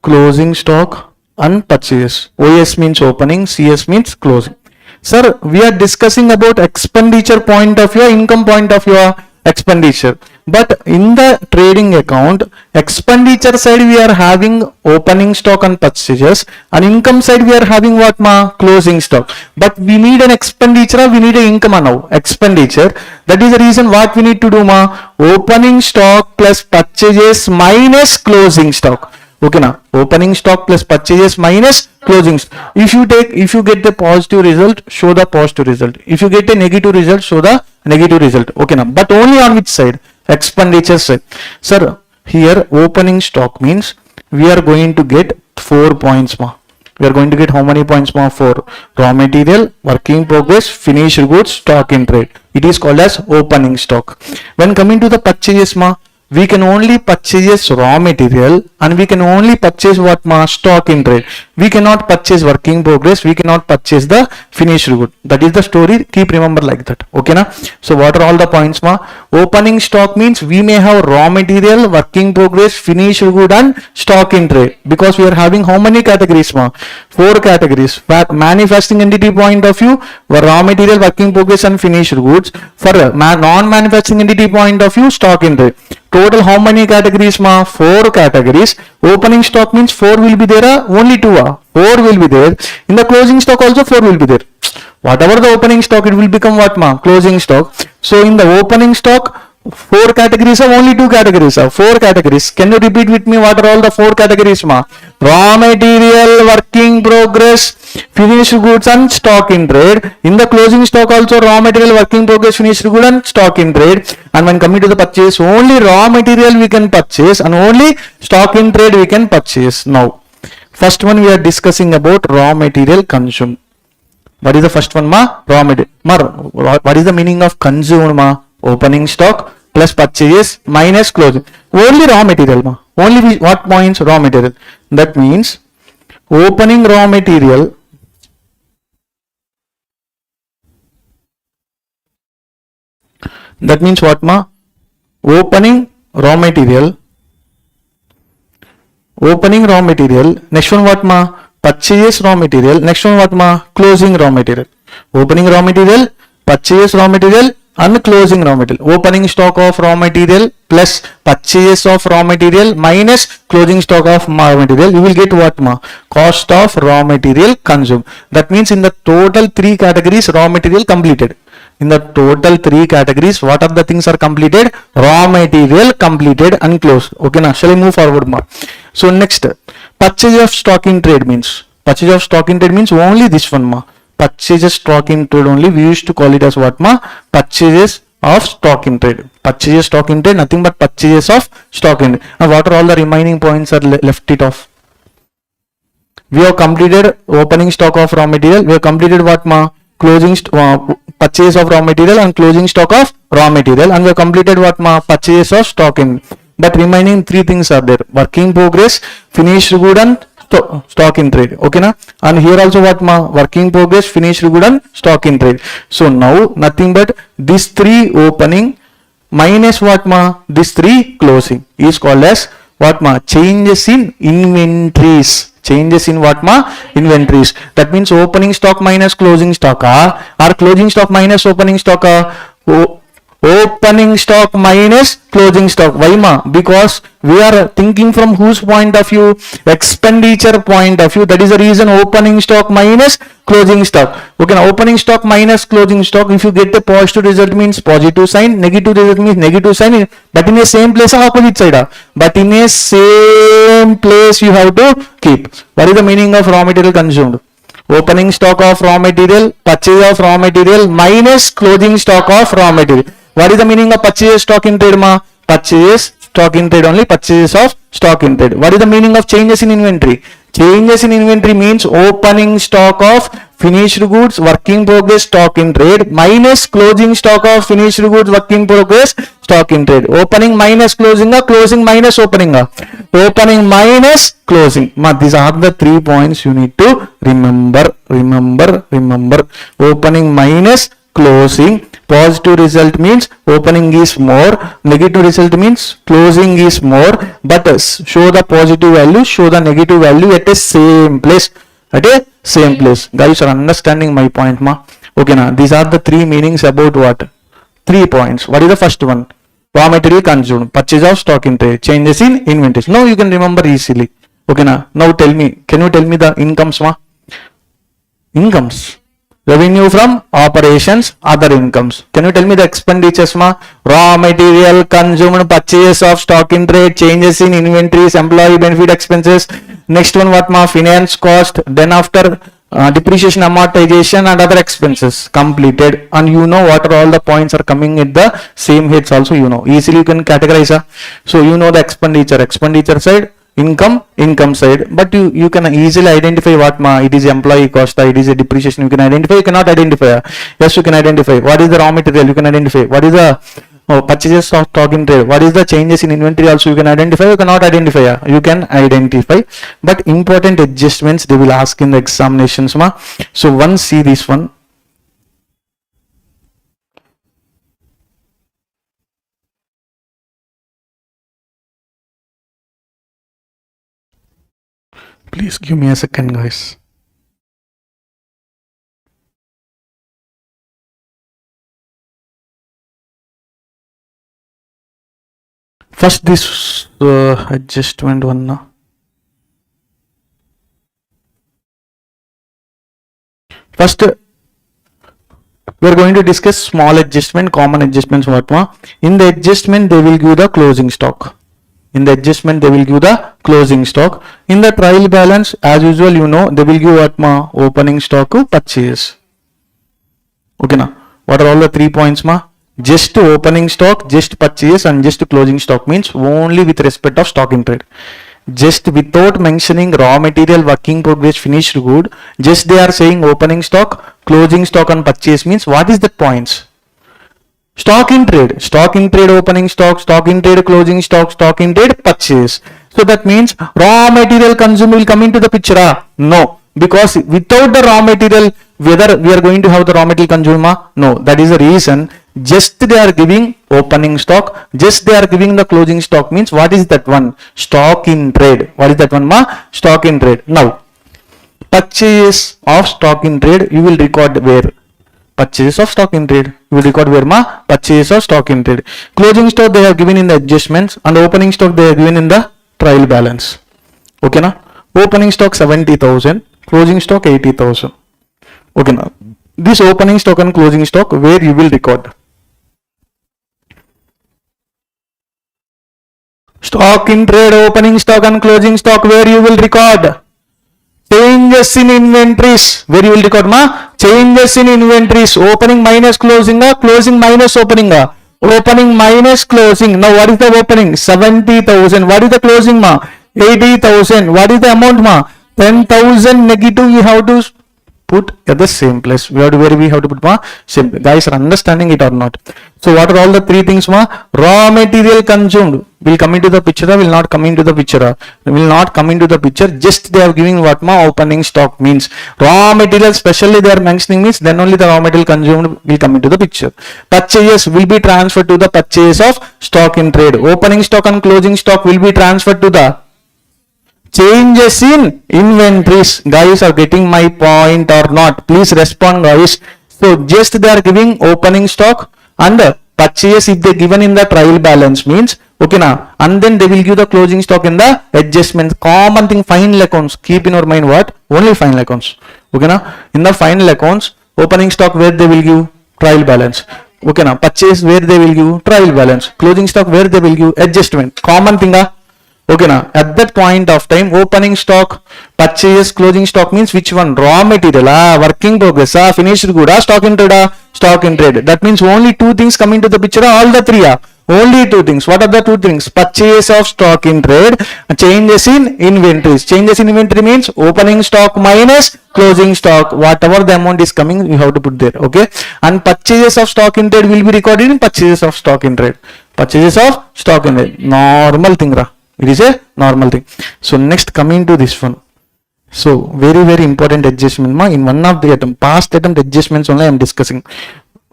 closing stock, and purchase. OS means opening, CS means closing. Sir, we are discussing about expenditure point of view, income point of view, expenditure. But in the trading account, expenditure side we are having opening stock and purchases, and income side we are having what ma? Closing stock. But we need an expenditure, we need an income now. Expenditure. That is the reason what we need to do ma? Opening stock plus purchases minus closing stock. Okay na? Opening stock plus purchases minus closing stock. If you get the positive result, show the positive result. If you get a negative result, show the negative result. Okay na? But only on which side? Expenditure side. Sir, here opening stock means we are going to get 4 points ma. We are going to get how many points ma? 4. Raw material, work in progress, finished goods, stock in trade. It is called as opening stock. When coming to the purchases ma, we can only purchase raw material and we can only purchase what ma? Stock in trade. We cannot purchase work in progress. We cannot purchase the finished good. That is the story. Keep remember like that. Okay na? So what are all the points ma? Opening stock means we may have raw material, work in progress, finished good and stock in trade. Because we are having how many categories ma? 4 categories. Manufacturing entity point of view, raw material, work in progress and finished goods. For non-manufacturing entity point of view, stock in trade. Total how many categories ma? 4 categories. Opening stock means 4 will be there, only 2 4 will be there. In the closing stock also 4 will be there. Whatever the opening stock, it will become what ma? Closing stock. So in the opening stock, 4 categories are only 2 categories are 4 categories. Can you repeat with me what are all the 4 categories ma? Raw material, work in progress, finished goods and stock in trade. In the closing stock also raw material, work in progress, finished good and stock in trade. And when coming to the purchase, only raw material we can purchase and only stock in trade we can purchase. Now, first one we are discussing about raw material consumed. What is the first one ma? Raw material. What is the meaning of consumed ma? Opening stock plus purchase minus closing. Only raw material ma. Only what points? Raw material. That means opening raw material that means what ma? Opening raw material. Opening raw material. Next one what ma? Purchase raw material. Next one what ma? Closing raw material. Opening raw material, purchase raw material and closing raw material. Opening stock of raw material plus purchase of raw material minus closing stock of raw material. You will get what ma? Cost of raw material consumed. That means in the total 3 categories raw material completed. In the total 3 categories, what are the things are completed? Raw material completed and closed. Okay na? Shall I move forward ma? So next, purchase of stock in trade means. Purchase of stock in trade means only this one ma. Purchases stock in trade only. We used to call it as what ma? Purchases of stock in trade. Purchases stock in trade, nothing but purchases of stock in trade. Now what are all the remaining points are left it off? We have completed opening stock of raw material. We have completed what ma? Closing purchase of raw material and closing stock of raw material, and we have completed what ma? Purchase of stock in. But remaining 3 things are there: work in progress, finished good and stock in trade. Okay na? And here also what ma? Work in progress, finished good and stock in trade. So now nothing but these 3 opening minus what ma? These 3 closing is called as what ma? Changes in inventories. Changes in what ma? Inventories. That means opening stock minus closing stock or closing stock minus opening stock opening stock minus closing stock. Why ma? Because we are thinking from whose point of view? Expenditure point of view. That is the reason opening stock minus closing stock. Okay, now opening stock minus closing stock. If you get a positive result means positive sign, negative result means negative sign, but in a same place or opposite side. But in a same place you have to keep. What is the meaning of raw material consumed? Opening stock of raw material, purchase of raw material minus closing stock of raw material. What is the meaning of purchase stock in trade ma? Purchase stock in trade only, purchase of stock in trade. What is the meaning of changes in inventory? Changes in inventory means opening stock of finished goods, work in progress, stock in trade minus closing stock of finished goods, work in progress, stock in trade. Opening minus closing closing minus opening opening minus closing. These are the 3 points you need to remember. Opening minus closing. Positive result means opening is more, negative result means closing is more, but show the positive value, show the negative value at a same place. At a same place. Guys are understanding my point ma? Okay na? These are the 3 meanings about what? 3 points. What is the first one? Raw material consumed, purchase of stock in trade, changes in inventories. Now you can remember easily. Okay na? Now tell me, can you tell me the incomes ma? Incomes. Revenue from operations, other incomes. Can you tell me the expenditures ma? Raw material consumed, purchase of stock in trade, changes in inventories, employee benefit expenses. Next one what ma? Finance cost. Then after depreciation, amortization and other expenses completed. And you know what are all the points are coming at the same heads also you know. Easily you can categorize. So you know the expenditure side, income side, but you can easily identify what ma? It is employee cost, it is a depreciation. You can identify, you cannot identify. Yes, you can identify. What is the raw material? You can identify. What is the Oh, purchases of stock in trade. What is the changes in inventory also you can identify, you cannot identify. You can identify. But important adjustments they will ask in the examinations. So once see this one. Please give me a second, guys. First this adjustment one now. First we are going to discuss small adjustment, common adjustments. What in the adjustment they will give the closing stock. In the adjustment they will give the closing stock. In the trial balance, as usual, you know, they will give what opening stock, purchase. Okay now, what are all the 3 points Just opening stock, just purchase, and just closing stock means only with respect of stock in trade. Just without mentioning raw material, work in progress, finished good, just they are saying opening stock, closing stock, and purchase means what is the points? Stock in trade, opening stock in trade, closing stock in trade, purchase. So that means raw material consumed will come into the picture. No, because without the raw material, whether we are going to have the raw material consumed, no. That is the reason. Just they are giving opening stock, just they are giving the closing stock means what is that one? Stock in trade. What is that one? Stock in trade. Now, purchase of stock in trade, you will record where? Purchase of stock in trade. You will record where purchase of stock in trade. Closing stock they have given in the adjustments, and opening stock they have given in the trial balance. Okay na? Opening stock 70,000, closing stock 80,000. Okay na? This opening stock and closing stock where you will record. Stock in trade, opening stock and closing stock where you will record. Changes in inventories where you will record changes in inventories. Opening minus closing, closing minus opening, opening minus closing. Now what is the opening? 70,000. What is the closing 80,000. What is the amount 10,000 negative you have to put at the same place. Where we have to put same. Guys are understanding it or not? So what are all the 3 things Raw material consumed will come into the picture, will not come into the picture. Will not come into the picture. Just they are giving what opening stock means. Raw material specially they are mentioning means then only the raw material consumed will come into the picture. Purchases will be transferred to the purchase of stock in trade. Opening stock and closing stock will be transferred to the changes in inventories. Guys are getting my point or not? Please respond, guys. So just they are giving opening stock and purchase if they given in the trial balance means okay na, and then they will give the closing stock in the adjustments. Common thing, final accounts. Keep in your mind what? Only final accounts. Okay na? In the final accounts, opening stock where they will give trial balance. Okay na? Purchase where they will give trial balance. Closing stock where they will give adjustment. Common thing okay na? At that point of time, opening stock, purchase, closing stock means which one? Raw material, working progress, finished good, stock in trade, stock in trade. That means only 2 things come into the picture, all the 3 only 2 things. What are the 2 things? Purchase of stock in trade, changes in inventories. Changes in inventory means opening stock minus closing stock. Whatever the amount is coming, you have to put there. Okay. And purchases of stock in trade will be recorded in purchases of stock in trade. Purchases of stock in trade. Normal thing It is a normal thing. So next coming to this one. So very important adjustment in one of the past attempt adjustments only I am discussing.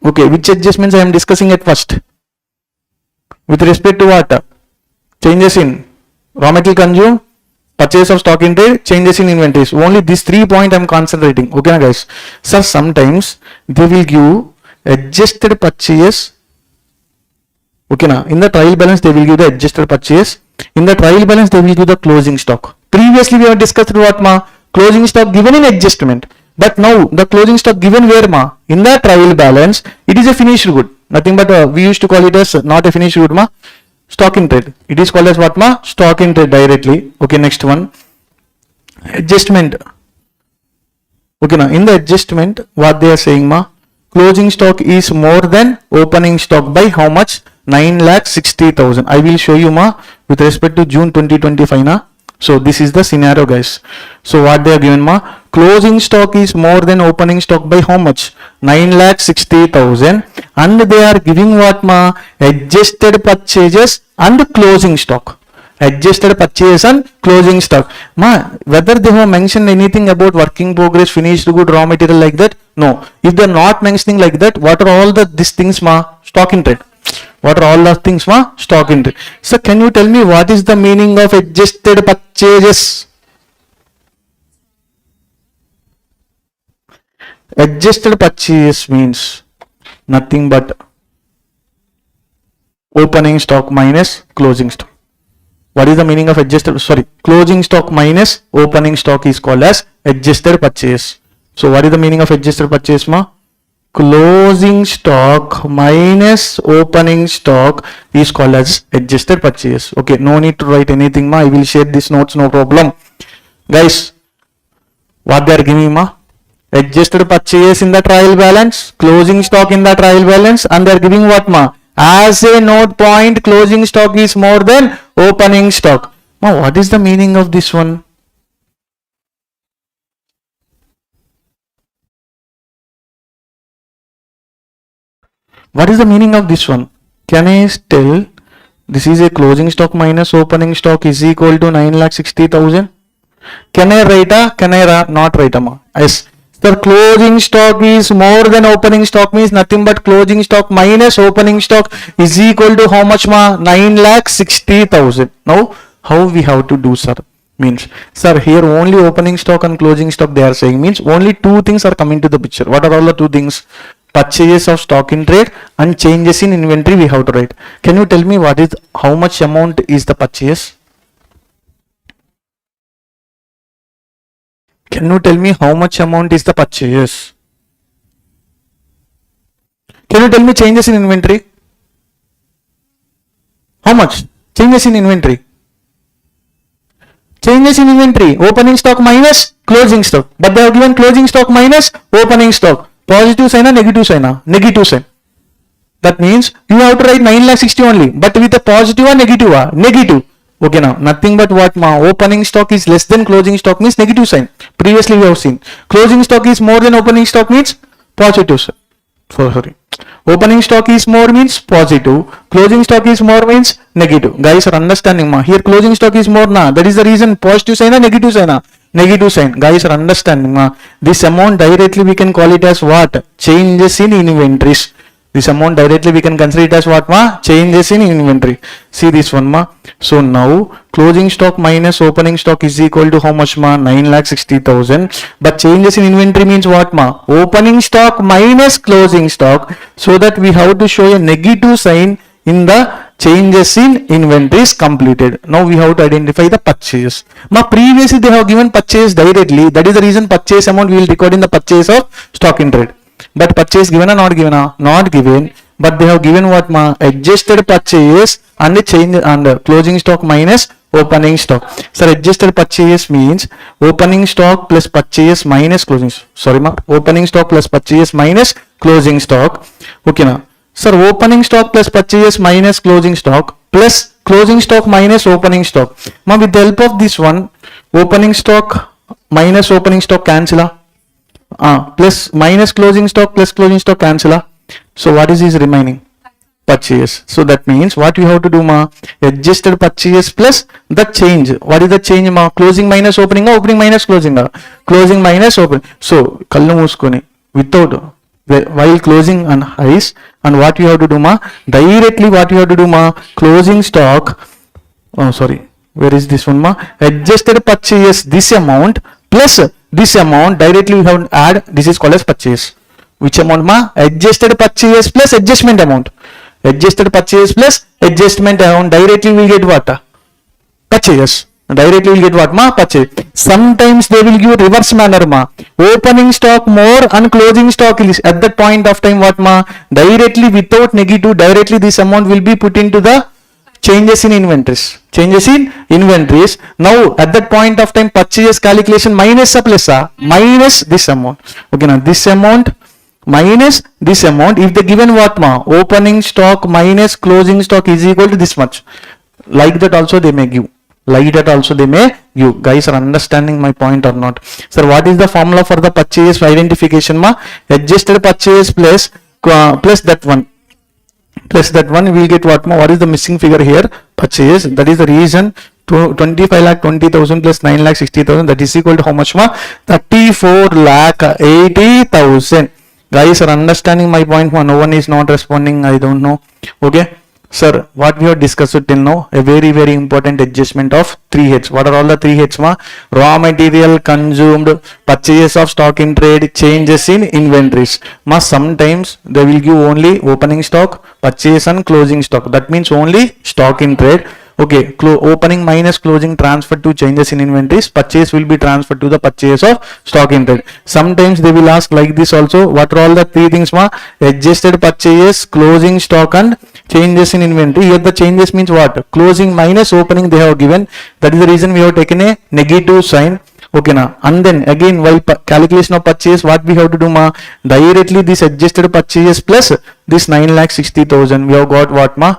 Okay, which adjustments I am discussing at first? With respect to what? Changes in raw material consumed, purchase of stock in trade, changes in inventories. Only these 3 points I am concentrating. Okay guys. So sometimes they will give adjusted purchase. Okay na? In the trial balance they will give the adjusted purchase. In the trial balance they will give the closing stock. Previously we have discussed what closing stock given in adjustment. But now the closing stock given where in the trial balance it is a finished good. Nothing but we used to call it as not a finished good stock in trade. It is called as what stock in trade directly. Okay, next one. Adjustment. Okay now in the adjustment what they are saying closing stock is more than opening stock by how much? 9,60,000. I will show you with respect to June 2025 So this is the scenario, guys. So what they are given ma, closing stock is more than opening stock by how much? 9,60,000, and they are giving what ma, adjusted purchases and closing stock. Adjusted purchase and closing stock. Ma, whether they have mentioned anything about work in progress, finished good, raw material like that? No. If they are not mentioning like that, what are all these things ma? Stock in trade. What are all the things ma? Stock in trade. So can you tell me what is the meaning of adjusted purchases? Adjusted purchase means nothing but opening stock minus closing stock. What is the meaning of adjusted? Sorry, closing stock minus opening stock is called as adjusted purchase. So what is the meaning of adjusted purchase ma? Closing stock minus opening stock is called as adjusted purchase. Okay, no need to write anything ma. I will share these notes, no problem. Guys, what they are giving ma? Adjusted purchase in the trial balance, closing stock in the trial balance, and they are giving what ma? As a note point, closing stock is more than opening stock. Now, what is the meaning of this one? What is the meaning of this one? Can I tell this is a closing stock minus opening stock is equal to 9,60,000? Can I write a? Can I not write a ma? Yes. The closing stock is more than opening stock means nothing but closing stock minus opening stock is equal to how much ma? 9,60,000. Now, how we have to do, sir? Means, sir, here only opening stock and closing stock they are saying means only two things are coming to the picture. What are all the two things? Purchases of stock in trade and changes in inventory we have to write. Can you tell me what is, how much amount is the purchase? Can you tell me how much amount is the purchase? Can you tell me changes in inventory? How much? Changes in inventory. Changes in inventory. Opening stock minus closing stock. But they have given closing stock minus opening stock. Positive sign or negative sign? Negative sign. That means you have to write 9,60,000 only. But with a positive or negative? Negative. Okay, now nothing but what ma? Opening stock is less than closing stock means negative sign. Previously we have seen. Closing stock is more than opening stock means positive sign. Sorry. Opening stock is more means positive. Closing stock is more means negative. Guys are understanding ma? Here closing stock is more na. That is the reason positive sign or negative sign? Negative sign. Guys are understanding ma? This amount directly we can call it as what? Changes in inventories. This amount directly we can consider it as what ma? Changes in inventory. See this one ma. So now closing stock minus opening stock is equal to how much ma? 9,60,000. But changes in inventory means what ma? Opening stock minus closing stock. So that we have to show a negative sign in the changes in inventories completed. Now we have to identify the purchase. Ma, previously they have given purchase directly. That is the reason purchase amount we will record in the purchase of stock in trade. But purchase given or not given? Not given. But they have given what ma? Adjusted purchase and the change and closing stock minus opening stock. Sir, adjusted purchase means opening stock plus purchase minus closing. Sorry ma, opening stock plus purchase minus closing stock. Okay na. Sir, opening stock plus purchase minus closing stock plus closing stock minus opening stock. Ma, with the help of this one, opening stock minus opening stock cancel. Plus minus closing stock plus closing stock cancel. So what is his remaining? Purchase. So that means what we have to do ma? Adjusted purchase plus the change. What is the change ma? Closing minus opening or opening minus closing? Closing minus opening. So kallu mooskoni without while closing and highs, and what we have to do ma? Directly what we have to do ma? Closing stock. Oh sorry. Where is this one ma? Adjusted purchase this amount plus this amount directly we have to add. This is called as purchase. Which amount ma? Adjusted purchase plus adjustment amount. Adjusted purchase plus adjustment amount. Directly we will get what? Purchase. Directly we will get what ma? Purchase. Sometimes they will give reverse manner ma. Opening stock more and closing stock is at that point of time what ma? Directly without negative, directly this amount will be put into the changes in inventories. Changes in inventories. Now at that point of time purchase calculation minus a plus a minus this amount. Okay now this amount minus this amount. If they given what ma? Opening stock minus closing stock is equal to this much. Like that also they may give. Like that also they may give. Guys are understanding my point or not? Sir, what is the formula for the purchase identification ma? Adjusted purchase plus plus that one, plus that one, we will get what ma? What is the missing figure here? Purchase. That is the reason. 25 lakh 20,000 plus 9 lakh 60,000, that is equal to how much ma? 34 lakh 80,000. Guys are understanding my point ma? No one is not responding, I don't know. Okay. Sir, what we have discussed till now, a very important adjustment of 3 heads. What are all the 3 heads ma? Raw material consumed, purchase of stock in trade, changes in inventories. Ma, sometimes they will give only opening stock, purchase and closing stock. That means only stock in trade. Okay, opening minus closing transferred to changes in inventories, purchase will be transferred to the purchase of stock in trade. Sometimes they will ask like this also, what are all the 3 things ma? Adjusted purchase, closing stock and changes in inventory. Here the changes means what? Closing minus opening they have given. That is the reason we have taken a negative sign. Okay na, and then again while calculation of purchase, what we have to do ma? Directly this adjusted purchase plus this 9,60,000, we have got what ma?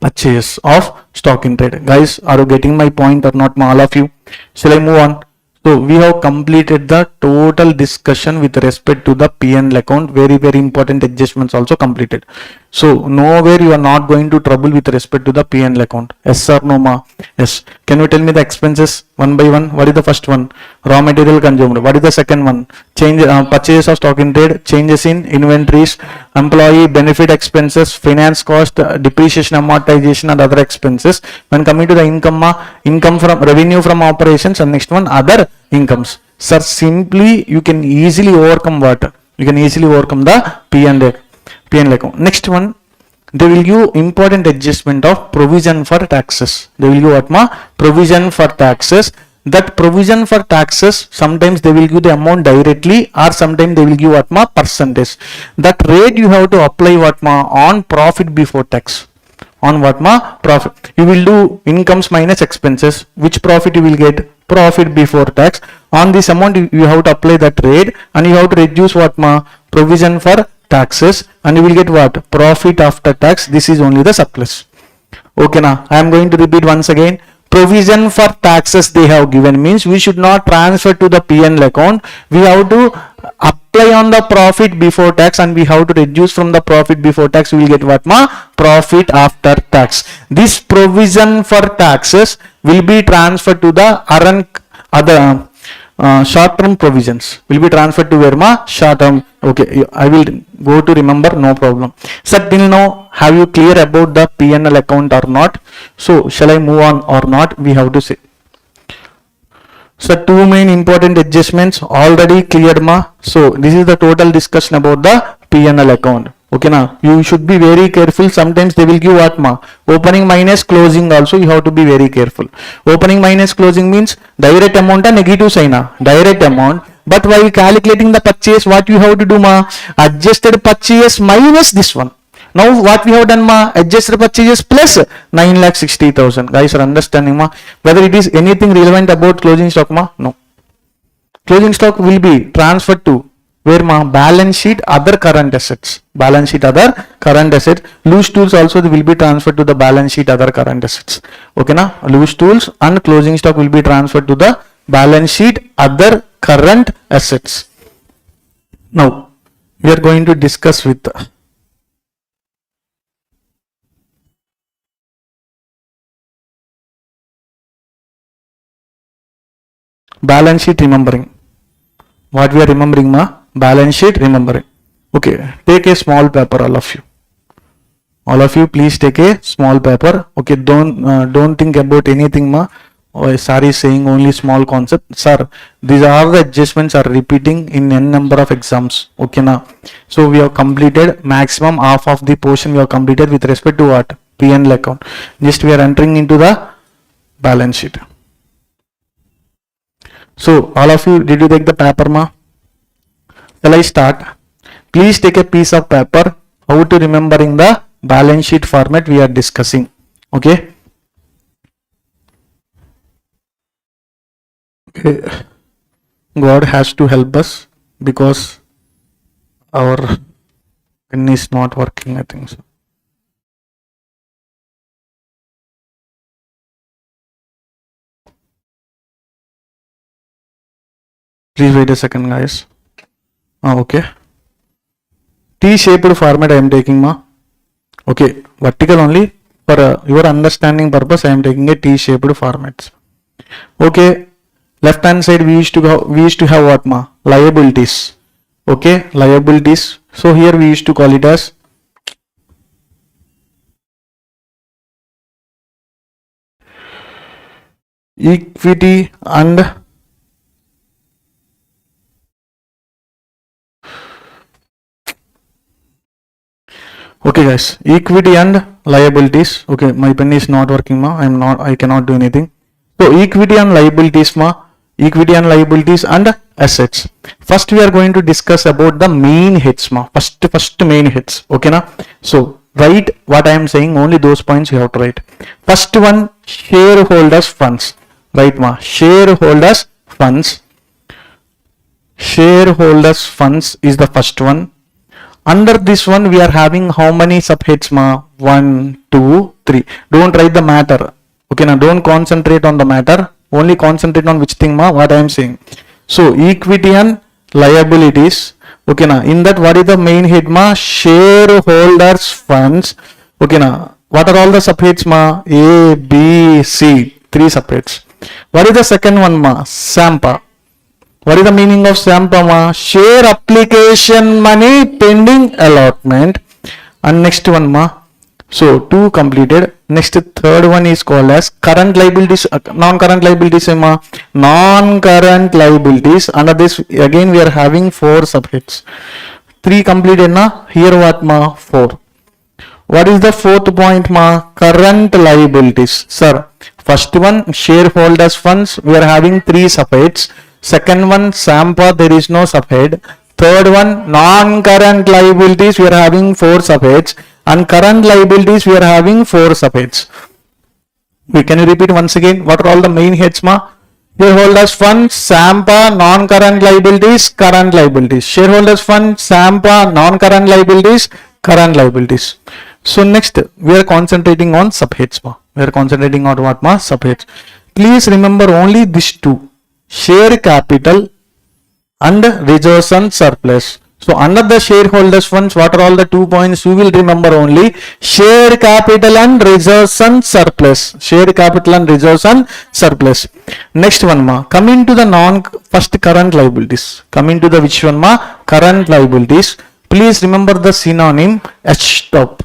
Purchase of stock in trade. Guys, are you getting my point or not ma, all of you? Shall I move on? So we have completed the total discussion with respect to the P&L account. Very important adjustments also completed. So nowhere you are not going to trouble with respect to the P&L account. Yes or no ma? Yes. Can you tell me the expenses one by one? What is the first one? Raw material consumed. What is the second one? Purchase of stock in trade, changes in inventories, employee benefit expenses, finance cost, depreciation, amortization and other expenses. When coming to the income ma, income from revenue from operations, and next one other incomes. Sir, simply you can easily overcome what? You can easily overcome the P&L account. Next one, they will give important adjustment of provision for taxes. They will give what ma? Provision for taxes. That provision for taxes, sometimes they will give the amount directly, or sometimes they will give what ma? Percentage. That rate you have to apply what ma? On profit before tax. On what ma? Profit. You will do incomes minus expenses. Which profit you will get? Profit before tax. On this amount you have to apply that rate, and you have to reduce what ma? Provision for taxes, and you will get what? Profit after tax. This is only the surplus. Okay na, I am going to repeat once again. Provision for taxes they have given means we should not transfer to the P&L account. We have to apply on the profit before tax, and we have to reduce from the profit before tax. We will get what ma? Profit after tax. This provision for taxes will be transferred to the other short-term provisions. Will be transferred to where ma? Short-term. Okay, I will go to remember, no problem. Sir, till now, have you clear about the P&L account or not? So, shall I move on or not? We have to say. So, 2 main important adjustments already cleared ma. So, this is the total discussion about the P&L account. Okay na, you should be very careful. Sometimes they will give what ma? Opening minus closing also, you have to be very careful. Opening minus closing means direct amount a negative sign, direct amount. But while calculating the purchase, what you have to do ma? Adjusted purchase minus this one. Now what we have done ma? Adjusted purchase plus 9,60,000. Guys are understanding ma? Whether it is anything relevant about closing stock ma? No. Closing stock will be transferred to where ma? Balance sheet other current assets. Balance sheet other current assets. Loose tools also will be transferred to the balance sheet other current assets. Okay na? Loose tools and closing stock will be transferred to the balance sheet other current assets. Now we are going to discuss with balance sheet remembering. What we are remembering ma? Balance sheet remembering. Okay, take a small paper, all of you. All of you, please take a small paper. Okay, don't think about anything ma. Oh, sorry, saying only small concept. Sir, these are the adjustments are repeating in n number of exams. Okay na. So we have completed maximum half of the portion we have completed with respect to what? P&L account. Just we are entering into the balance sheet. So all of you, did you take the paper ma? Shall I start? Please take a piece of paper. How to remembering the balance sheet format we are discussing. Okay. Okay. God has to help us because our pen is not working, I think so. Please wait a second, guys. Okay. T-shaped format I am taking, ma. Okay, vertical only. For your understanding purpose, I am taking a T-shaped formats. Okay, left hand side we used to have what, ma? Liabilities. Okay, liabilities. So here we used to call it as equity and okay, guys, equity and liabilities. Okay, my pen is not working, ma. I cannot do anything. So equity and liabilities, ma. Equity and liabilities and assets. First we are going to discuss about the main heads, ma. First main heads. Okay, na. So write what I am saying, only those points you have to write. First one, shareholders funds. Right, ma. Shareholders funds. Shareholders funds is the first one. Under this one we are having how many subheads, ma? 1, 2, 3. Don't write the matter. Okay, now don't concentrate on the matter. Only concentrate on which thing, ma? What I am saying. So equity and liabilities. Okay, now in that what is the main head, ma? Shareholders funds. Okay, now what are all the subheads, ma? A, B, C. 3 subheads. What is the second one, ma? SAMPA. What is the meaning of SAMPA, ma? Share application money pending allotment. And next one, ma. So 2 completed. Next third one is called as current liabilities, non-current liabilities, ma. Non-current liabilities. Under this again we are having 4 subheads. 3 completed, na. Here what, ma? 4. What is the fourth point, ma? Current liabilities. Sir, first one shareholders funds, we are having 3 subheads. Second one SAMPA, there is no subhead. Third one non-current liabilities, we are having 4 subheads. And current liabilities we are having 4 subheads. Can you repeat once again? What are all the main heads, ma? Shareholders fund, SAMPA, non-current liabilities, current liabilities. Shareholders fund, SAMPA, non-current liabilities, current liabilities. So next we are concentrating on subheads, ma. We are concentrating on what, ma? Subheads. Please remember only these 2. Share capital and reserves and surplus. So under the shareholders funds, what are all the 2 points? You will remember only share capital and reserves and surplus. Share capital and reserves and surplus. Next one, ma. Coming to the first current liabilities. Coming to the which one, ma? Current liabilities. Please remember the synonym S-stop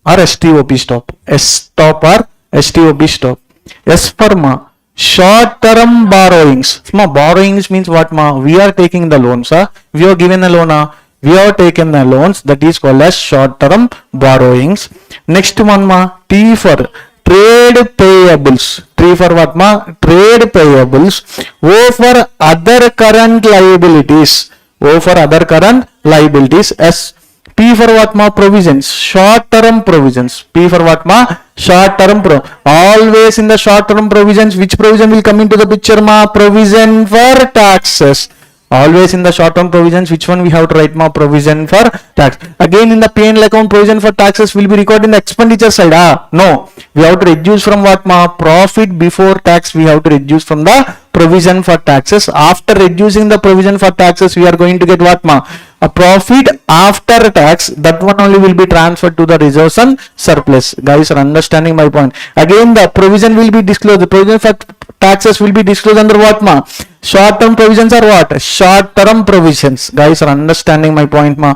or STOP stop. S-stop or STOP stop. S for, ma, short-term borrowings. Ma, borrowings means what, ma? We are taking the loans. We are given a loan. We have taken the loans. That is called as short-term borrowings. Next one, ma. T for trade payables. T for what, ma? Trade payables. O for other current liabilities. O for other current liabilities. S. P for what, ma? Provisions. Short-term provisions. P for what, ma? Short-term always in the short-term provisions, which provision will come into the picture, ma? Provision for taxes. Always in the short-term provisions, which one we have to write, ma? Provision for tax. Again in the P&L account, provision for taxes will be recorded in the expenditure side. No, we have to reduce from what, ma? Profit before tax. We have to reduce from the provision for taxes. After reducing the provision for taxes, we are going to get what, ma? A profit after tax. That one only will be transferred to the reserves and surplus. Guys are understanding my point. Again the provision will be disclosed. The provision for taxes will be disclosed under what, ma? Short-term provisions are what? Short-term provisions. Guys are understanding my point, ma?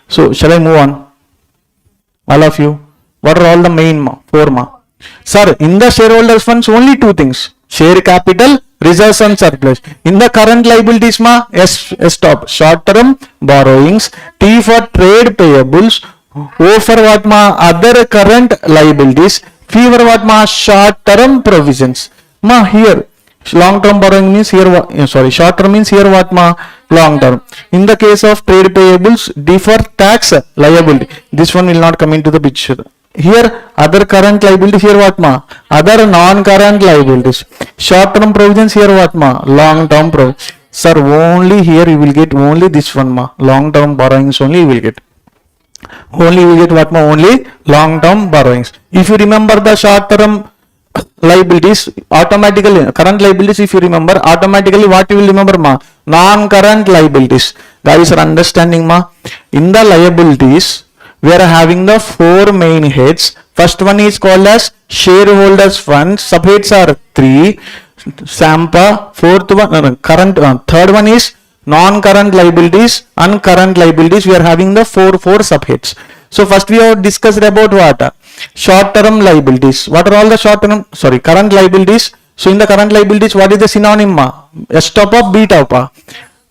So shall I move on? All of you. What are all the main, ma? 4, ma. Sir, in the shareholders funds only 2 things. Share capital, reserves and surplus. In the current liabilities, ma, stop. Short-term borrowings. T for trade payables. O for what, ma? Other current liabilities. P for what, ma? Short-term provisions. Ma, here long-term borrowing means here short-term means here what, ma? Long-term. In the case of trade payables, deferred tax liability. This one will not come into the picture. Here other current liabilities, here what, ma? Other non-current liabilities. Short-term provisions, here what, ma? Long-term provisions. Sir, only here you will get only this one, ma. Long-term borrowings only you will get. Only you will get what, ma? Only long-term borrowings. If you remember the short-term liabilities, automatically current liabilities, if you remember, automatically what you will remember ma, non-current liabilities. Guys are understanding ma? In the liabilities we are having the four main heads. First one is called as shareholders funds, subheads are 3, sampa. Fourth one current, third one is non-current liabilities and current liabilities. We are having the four subheads. So first we have discussed about what? Short-term liabilities. What are all the short-term? Sorry, current liabilities. So in the current liabilities, what is the synonym? S top of B top.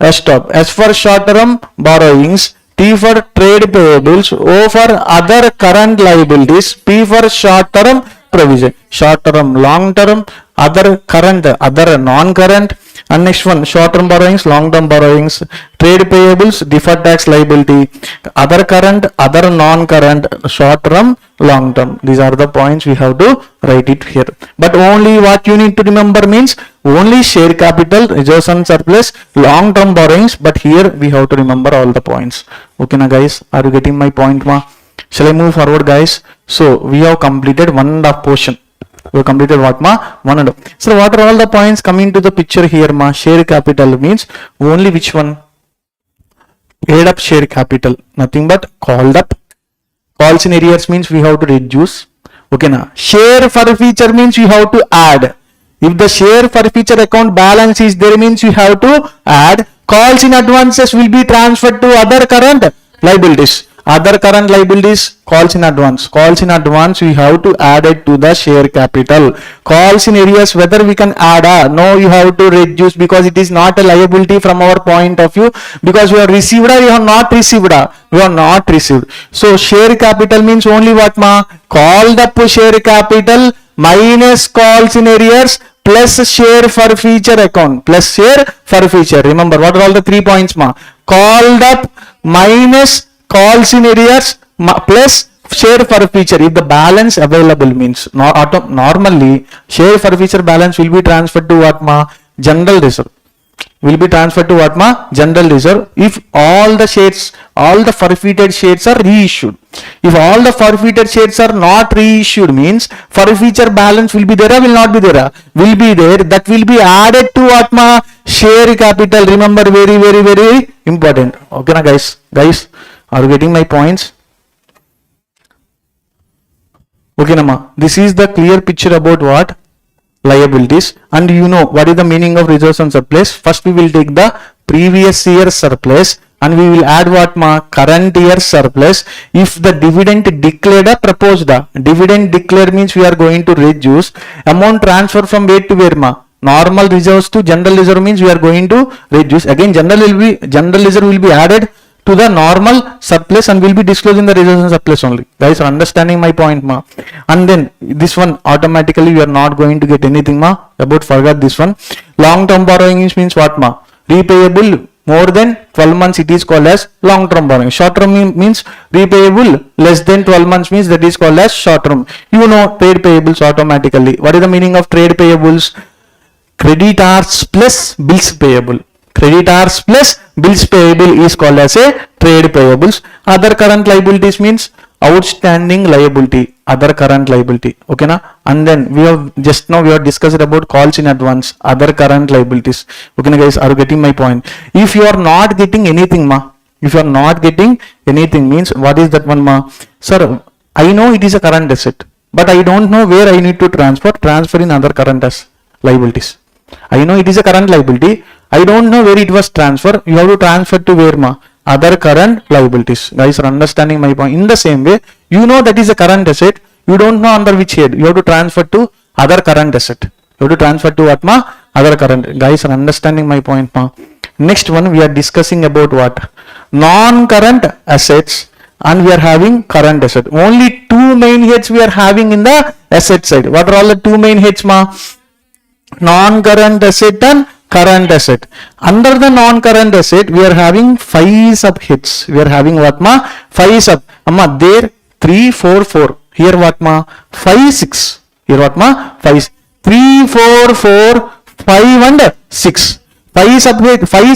S top. S for short-term borrowings, T for trade payables, O for other current liabilities, P for short-term provision. Short-term, long-term, other current, other non-current. And next one, short-term borrowings, long-term borrowings, trade payables, deferred tax liability, other current, other non-current, short-term, long-term. These are the points we have to write it here. But only what you need to remember means only share capital, reserves and surplus, long-term borrowings. But here we have to remember all the points. Okay, na guys? Are you getting my point, ma? Shall I move forward, guys? So we have completed 1.5 portion. We have completed what ma? 1.5. So what are all the points coming to the picture here ma? Share capital means only which one? Paid up share capital. Nothing but called up. Calls in arrears means we have to reduce. Okay na? Share forfeiture means you have to add. If the share forfeiture account balance is there means you have to add. Calls in advances will be transferred to other current liabilities. Other current liabilities, calls in advance. Calls in advance, we have to add it to the share capital. Calls in arrears, whether we can add, no, you have to reduce because it is not a liability from our point of view, because we have received or you have not received. We have not received. So share capital means only what ma? Called up share capital minus calls in arrears plus share forfeiture account plus share forfeiture. Remember what are all the 3 points ma? Called up minus calls in arrears plus share forfeiture. If the balance available means normally share forfeiture balance will be transferred to what ma? General reserve. Will be transferred to what ma? General reserve. If all the shares, all the forfeited shares are reissued. If all the forfeited shares are not reissued means forfeiture balance will be there or will not be there? Will be there. That will be added to what ma? Share capital. Remember, very, very, very important. Okay na guys? Guys, are you getting my points? Okay nama. This is the clear picture about what? Liabilities. And you know what is the meaning of reserves and surplus. First we will take the previous year surplus and we will add what ma? Current year surplus. If the dividend declared or proposed, dividend declared means we are going to reduce. Amount transfer from where to where ma? Normal reserves to general reserve means we are going to reduce. Again general reserve will be added to the normal surplus and will be disclosed in the reserves and surplus only. Guys are understanding my point ma? And then this one automatically we are not going to get anything ma? About forget this one. Long term borrowing means what ma? Repayable more than 12 months, it is called as long term borrowing. Short term means repayable less than 12 months means that is called as short term. You know trade payables automatically. What is the meaning of trade payables? Creditors plus bills payable. Creditors plus bills payable is called as a trade payables. Other current liabilities means outstanding liability, other current liability. Okay na? And then we have just now we have discussed about calls in advance, other current liabilities. Okay na guys, are you getting my point? If you are not getting anything ma, if you are not getting anything means what is that one ma? Sir, I know it is a current asset, but I don't know where I need to transfer in other current as liabilities. I know it is a current liability. I don't know where it was transferred. You have to transfer to where ma? Other current liabilities. Guys are understanding my point. In the same way, you know that is a current asset. You don't know under which head. You have to transfer to other current asset. You have to transfer to what ma? Other current. Guys are understanding my point ma? Next one we are discussing about what? Non-current assets and we are having current asset. Only two main heads we are having in the asset side. What are all the two main heads ma? Non-current asset and current asset. Under the non-current asset, we are having 5 subheads. We are having what ma? 5 sub. Amma, there 3, 4, 4. Here what ma? 5, 6. Here what ma? 5, 3, 4, 4, 5 and 6. 5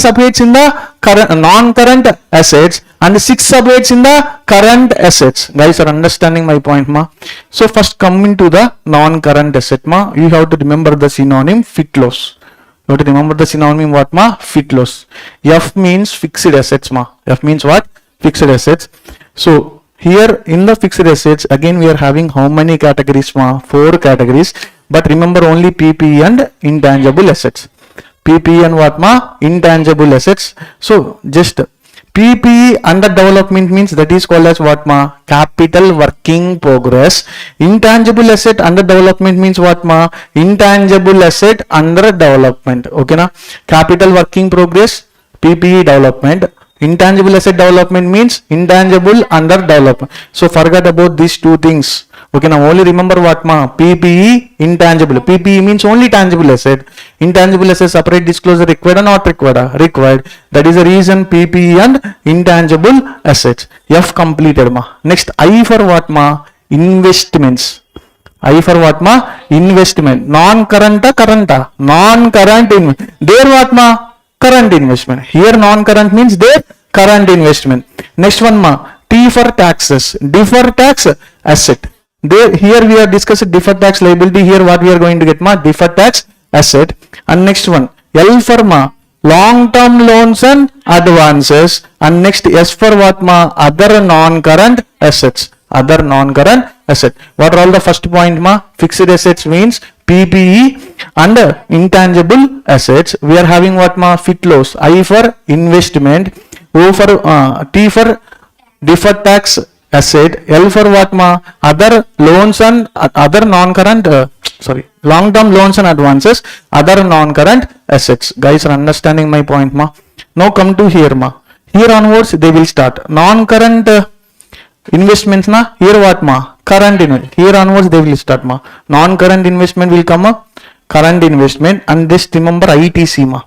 subheads in the current non-current assets and 6 subheads in the current assets. Guys are understanding my point ma? So first coming to the non-current asset ma, you have to remember the synonym fit loss. You have to remember the synonym what ma? Fit loss. F means fixed assets ma. F means what? Fixed assets. So here in the fixed assets again we are having how many categories ma? 4 categories, but remember only PPE and intangible assets. PPE and what ma? Intangible assets. So just PPE under development means that is called as what ma? Capital working progress. Intangible asset under development means what ma? Intangible asset under development. Okay na? Capital working progress, PPE development. Intangible asset development means intangible under development. So forget about these two things. Okay, now only remember what ma? PPE, intangible. PPE means only tangible asset. Intangible asset separate disclosure required or not required? Required. That is the reason PPE and intangible assets. F completed ma. Next I for what ma? Investments. I for what ma? Investment. Non-current, current. Non-current. There what ma? Current investment. Here non-current means there current investment. Next one ma. T for taxes. Deferred tax asset. There here we are discussing deferred tax liability. Here what we are going to get ma? Deferred tax asset. And next one L for ma? Long-term loans and advances. And next S for what ma? Other non-current assets. Other non-current asset. What are all the first point ma? Fixed assets means PPE and intangible assets. We are having what ma? Fit loss. I for investment. O for T for deferred tax asset. L for what ma? Other loans and other non-current long-term loans and advances, other non-current assets. Guys are understanding my point ma? Now come to here ma. Here onwards they will start non-current investments na. Here what ma? Current investment. Here onwards they will start ma. Non-current investment will come up, current investment, and just remember ITC ma.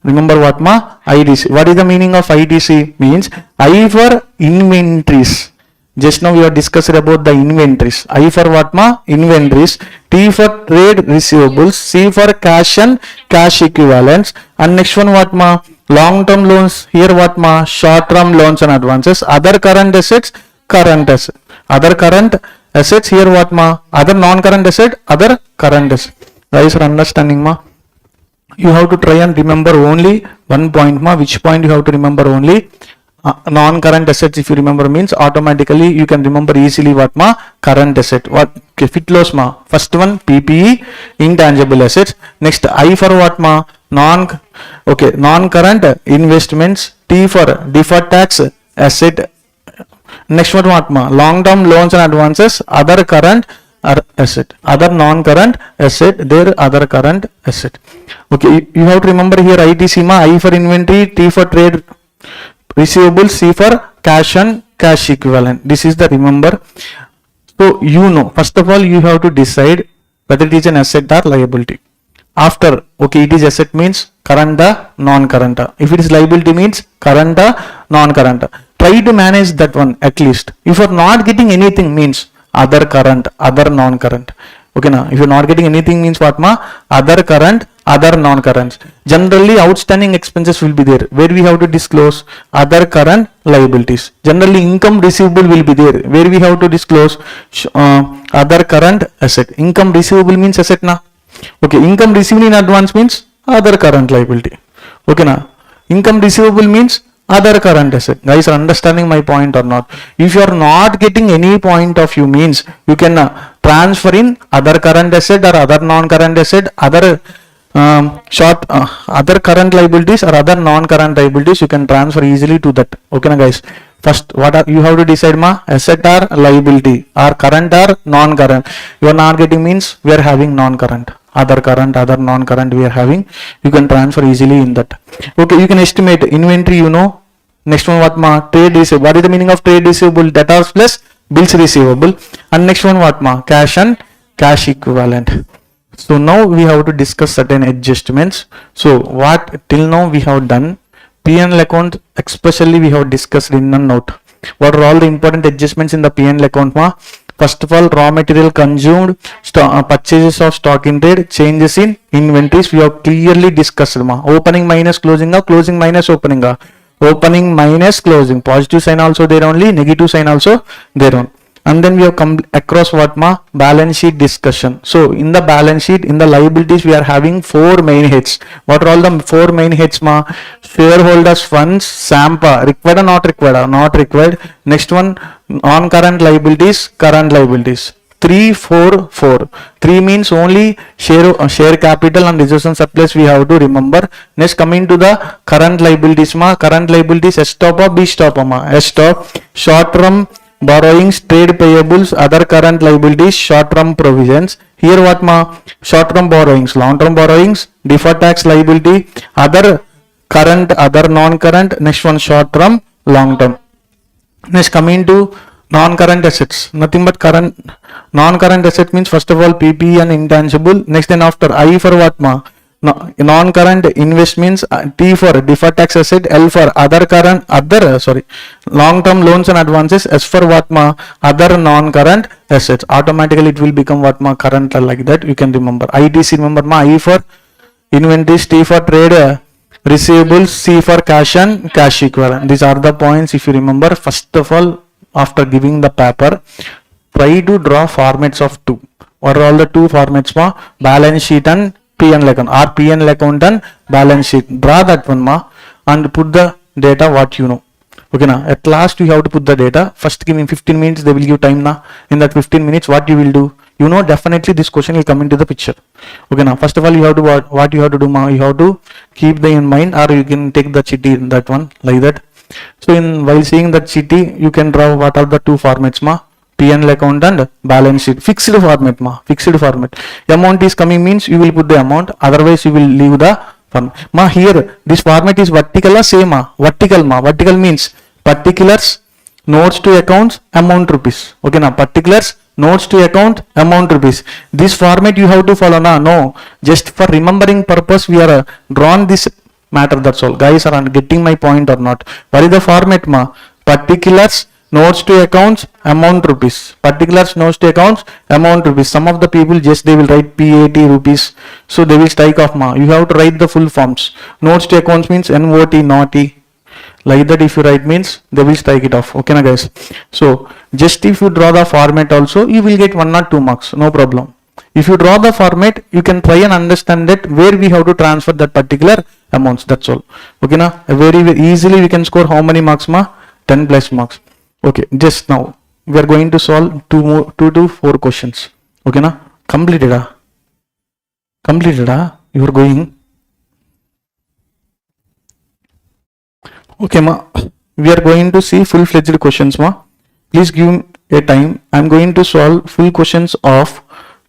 Remember what ma? ITC. What is the meaning of ITC? Means I for inventories. Just now we have discussed about the inventories. I for what ma? Inventories. T for trade receivables. C for cash and cash equivalents. And next one what ma? Long-term loans. Here what ma? Short-term loans and advances. Other current assets. Current asset. Other current assets. Here what ma? Other non-current asset. Other current asset. Guys are understanding ma? You have to try and remember only one point ma. Which point you have to remember only? Non-current assets. If you remember means automatically you can remember easily what ma? Current asset. What? Okay, fit loss ma. First one PPE, intangible assets. Next I for what ma? Non-current investments. T for deferred tax asset. Next one what ma? Long-term loans and advances. Other current asset. Other non-current asset. There other current asset. Okay, you have to remember here ITC ma. I for inventory, T for trade receivables, C for cash and cash equivalent. This is the remember. So you know, first of all you have to decide whether it is an asset or liability. After, okay, it is asset means current or non-current. If it is liability means current or non-current. Try to manage that one at least. If you are not getting anything means other current, other non-current. Okay now, if you are not getting anything means what ma? Other current, other non-current. Generally outstanding expenses will be there where we have to disclose other current liabilities. Generally income receivable will be there where we have to disclose other current asset. Income receivable means asset na. Okay, income received in advance means other current liability. Okay na. Income receivable means other current asset. Guys are understanding my point or not? If you are not getting any point of view means you can transfer in other current asset or other non-current asset, other other current liabilities or other non-current liabilities, you can transfer easily to that. Okay na guys? First you have to decide ma? Asset or liability or current or non-current. You are not getting means we are having non-current. Other current, other non-current we are having. You can transfer easily in that. Okay, you can estimate inventory, you know. Next one what ma? Trade receivable. What is the meaning of trade receivable? Debtors plus bills receivable. And next one what ma? Cash and cash equivalent. So now we have to discuss certain adjustments. So what till now we have done? P&L account especially we have discussed in and out. What are all the important adjustments in the P&L account ma? First of all, raw material consumed, purchases of stock in trade, changes in inventories. We have clearly discussed. Opening minus closing, closing minus opening, opening minus closing. Positive sign also there only, negative sign also there on. And then we have come across what balance sheet discussion. So in the balance sheet, in the liabilities, we are having four main heads. What are all the four main heads? Shareholders funds, SAMPA, required or not required? Not required. Next one, non-current liabilities, current liabilities. 3, 4, 4. 3 means only share capital and reserves and surplus we have to remember. Next, coming to the current liabilities, current liabilities S top or B stop, S top. Short term borrowings, trade payables, other current liabilities, short term provisions. Here what short term borrowings, long term borrowings, deferred tax liability, other current, other non-current. Next one, short term, long term. Next, coming to non-current assets, nothing but current. Non-current asset means first of all PPE and intangible. Next, then after I for what non-current investments, T for deferred tax asset, L for long-term loans and advances, S for what other non-current assets. Automatically it will become what current, like that you can remember. ITC, remember I for inventories, T for trade receivables, C for cash and cash equivalent. These are the points if you remember. First of all, after giving the paper, try to draw formats of two. What are all the two formats? Balance sheet and P&L account, or P&L account and balance sheet. Draw that one and put the data what you know. Okay, now at last you have to put the data. First give me 15 minutes, they will give time now. In that 15 minutes, what you will do? You know, definitely this question will come into the picture. Okay, now first of all you have to what you have to do, you have to keep them in mind, or you can take the chitty in that one, like that. So while seeing that chitty, you can draw what are the two formats, P&L account and balance sheet. Fixed format, fixed format. Amount is coming means you will put the amount, otherwise you will leave the format. Here this format is vertical or same? Vertical, vertical means particulars, notes to accounts, amount rupees. Okay, now particulars, notes to account, amount rupees. This format you have to follow. No, just for remembering purpose we are drawn this matter, that's all. Guys are getting my point or not? What is the format? Particulars, notes to accounts, amount rupees. Particulars, notes to accounts, amount rupees. Some of the people just they will write PAT rupees, so they will strike off. You have to write the full forms. Notes to accounts means NOT, naughty, like that. If you write means they will strike it off. Okay, na guys. So just if you draw the format also, you will get 1 or 2 marks, no problem. If you draw the format, you can try and understand that where we have to transfer that particular amounts, that's all. Okay, na very easily we can score how many marks? 10 plus marks. Okay, just now we are going to solve 2 to 4 questions. Okay, na completed. You are going. Okay, we are going to see full-fledged questions. Please give a time. I am going to solve full questions of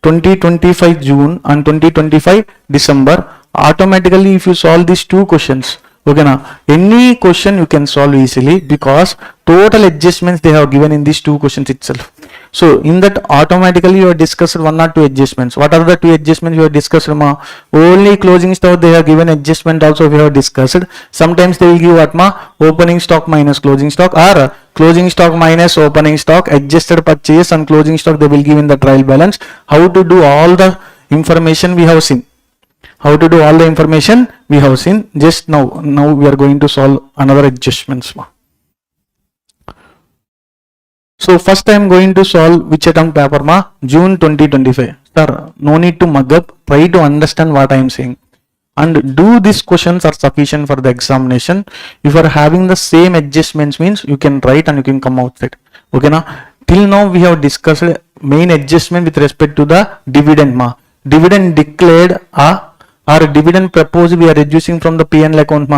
2025 June and 2025 December. Automatically if you solve these 2 questions, okay, now any question you can solve easily, because total adjustments they have given in these 2 questions itself. So in that automatically you have discussed 1 or 2 adjustments. What are the 2 adjustments you have discussed? Only closing stock they have given adjustment also we have discussed. Sometimes they will give what? Opening stock minus closing stock, or closing stock minus opening stock, adjusted purchase and closing stock they will give in the trial balance. How to do all the information we have seen. How to do all the information we have seen. Just now we are going to solve another adjustments. So first I am going to solve which attempt paper? June 2025. Sir, no need to mug up. Try to understand what I am saying. And do these questions are sufficient for the examination. If you are having the same adjustments means you can write and you can come outside. Okay, now till now we have discussed main adjustment with respect to the dividend. Dividend declared or dividend proposed we are reducing from the P&L account.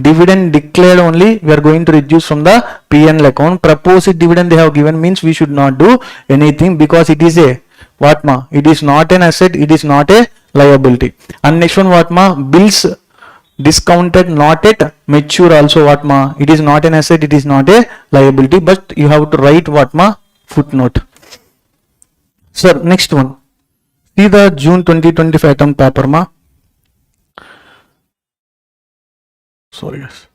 Dividend declared only we are going to reduce from the P&L account. Proposed dividend they have given means we should not do anything, because it is a what? It is not an asset, it is not a liability. And next one what? Bills discounted not yet mature also what? It is not an asset, it is not a liability, but you have to write what? Footnote. Sir, next one. See the June 2025 attempt paper. Sorry guys.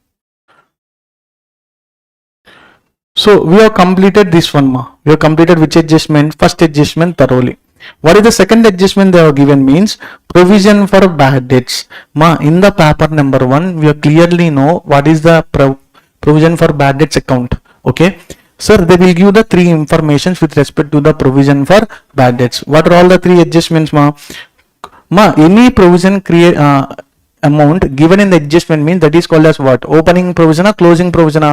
So we have completed this one ma. We have completed which adjustment? First adjustment thoroughly. What is the second adjustment they have given means provision for bad debts. Ma, in the paper number 1, we clearly know what is the provision for bad debts account. Okay. Sir, they will give the 3 informations with respect to the provision for bad debts. What are all the 3 adjustments ma? Ma, any provision amount given in the adjustment means that is called as what? Opening provision or closing provision?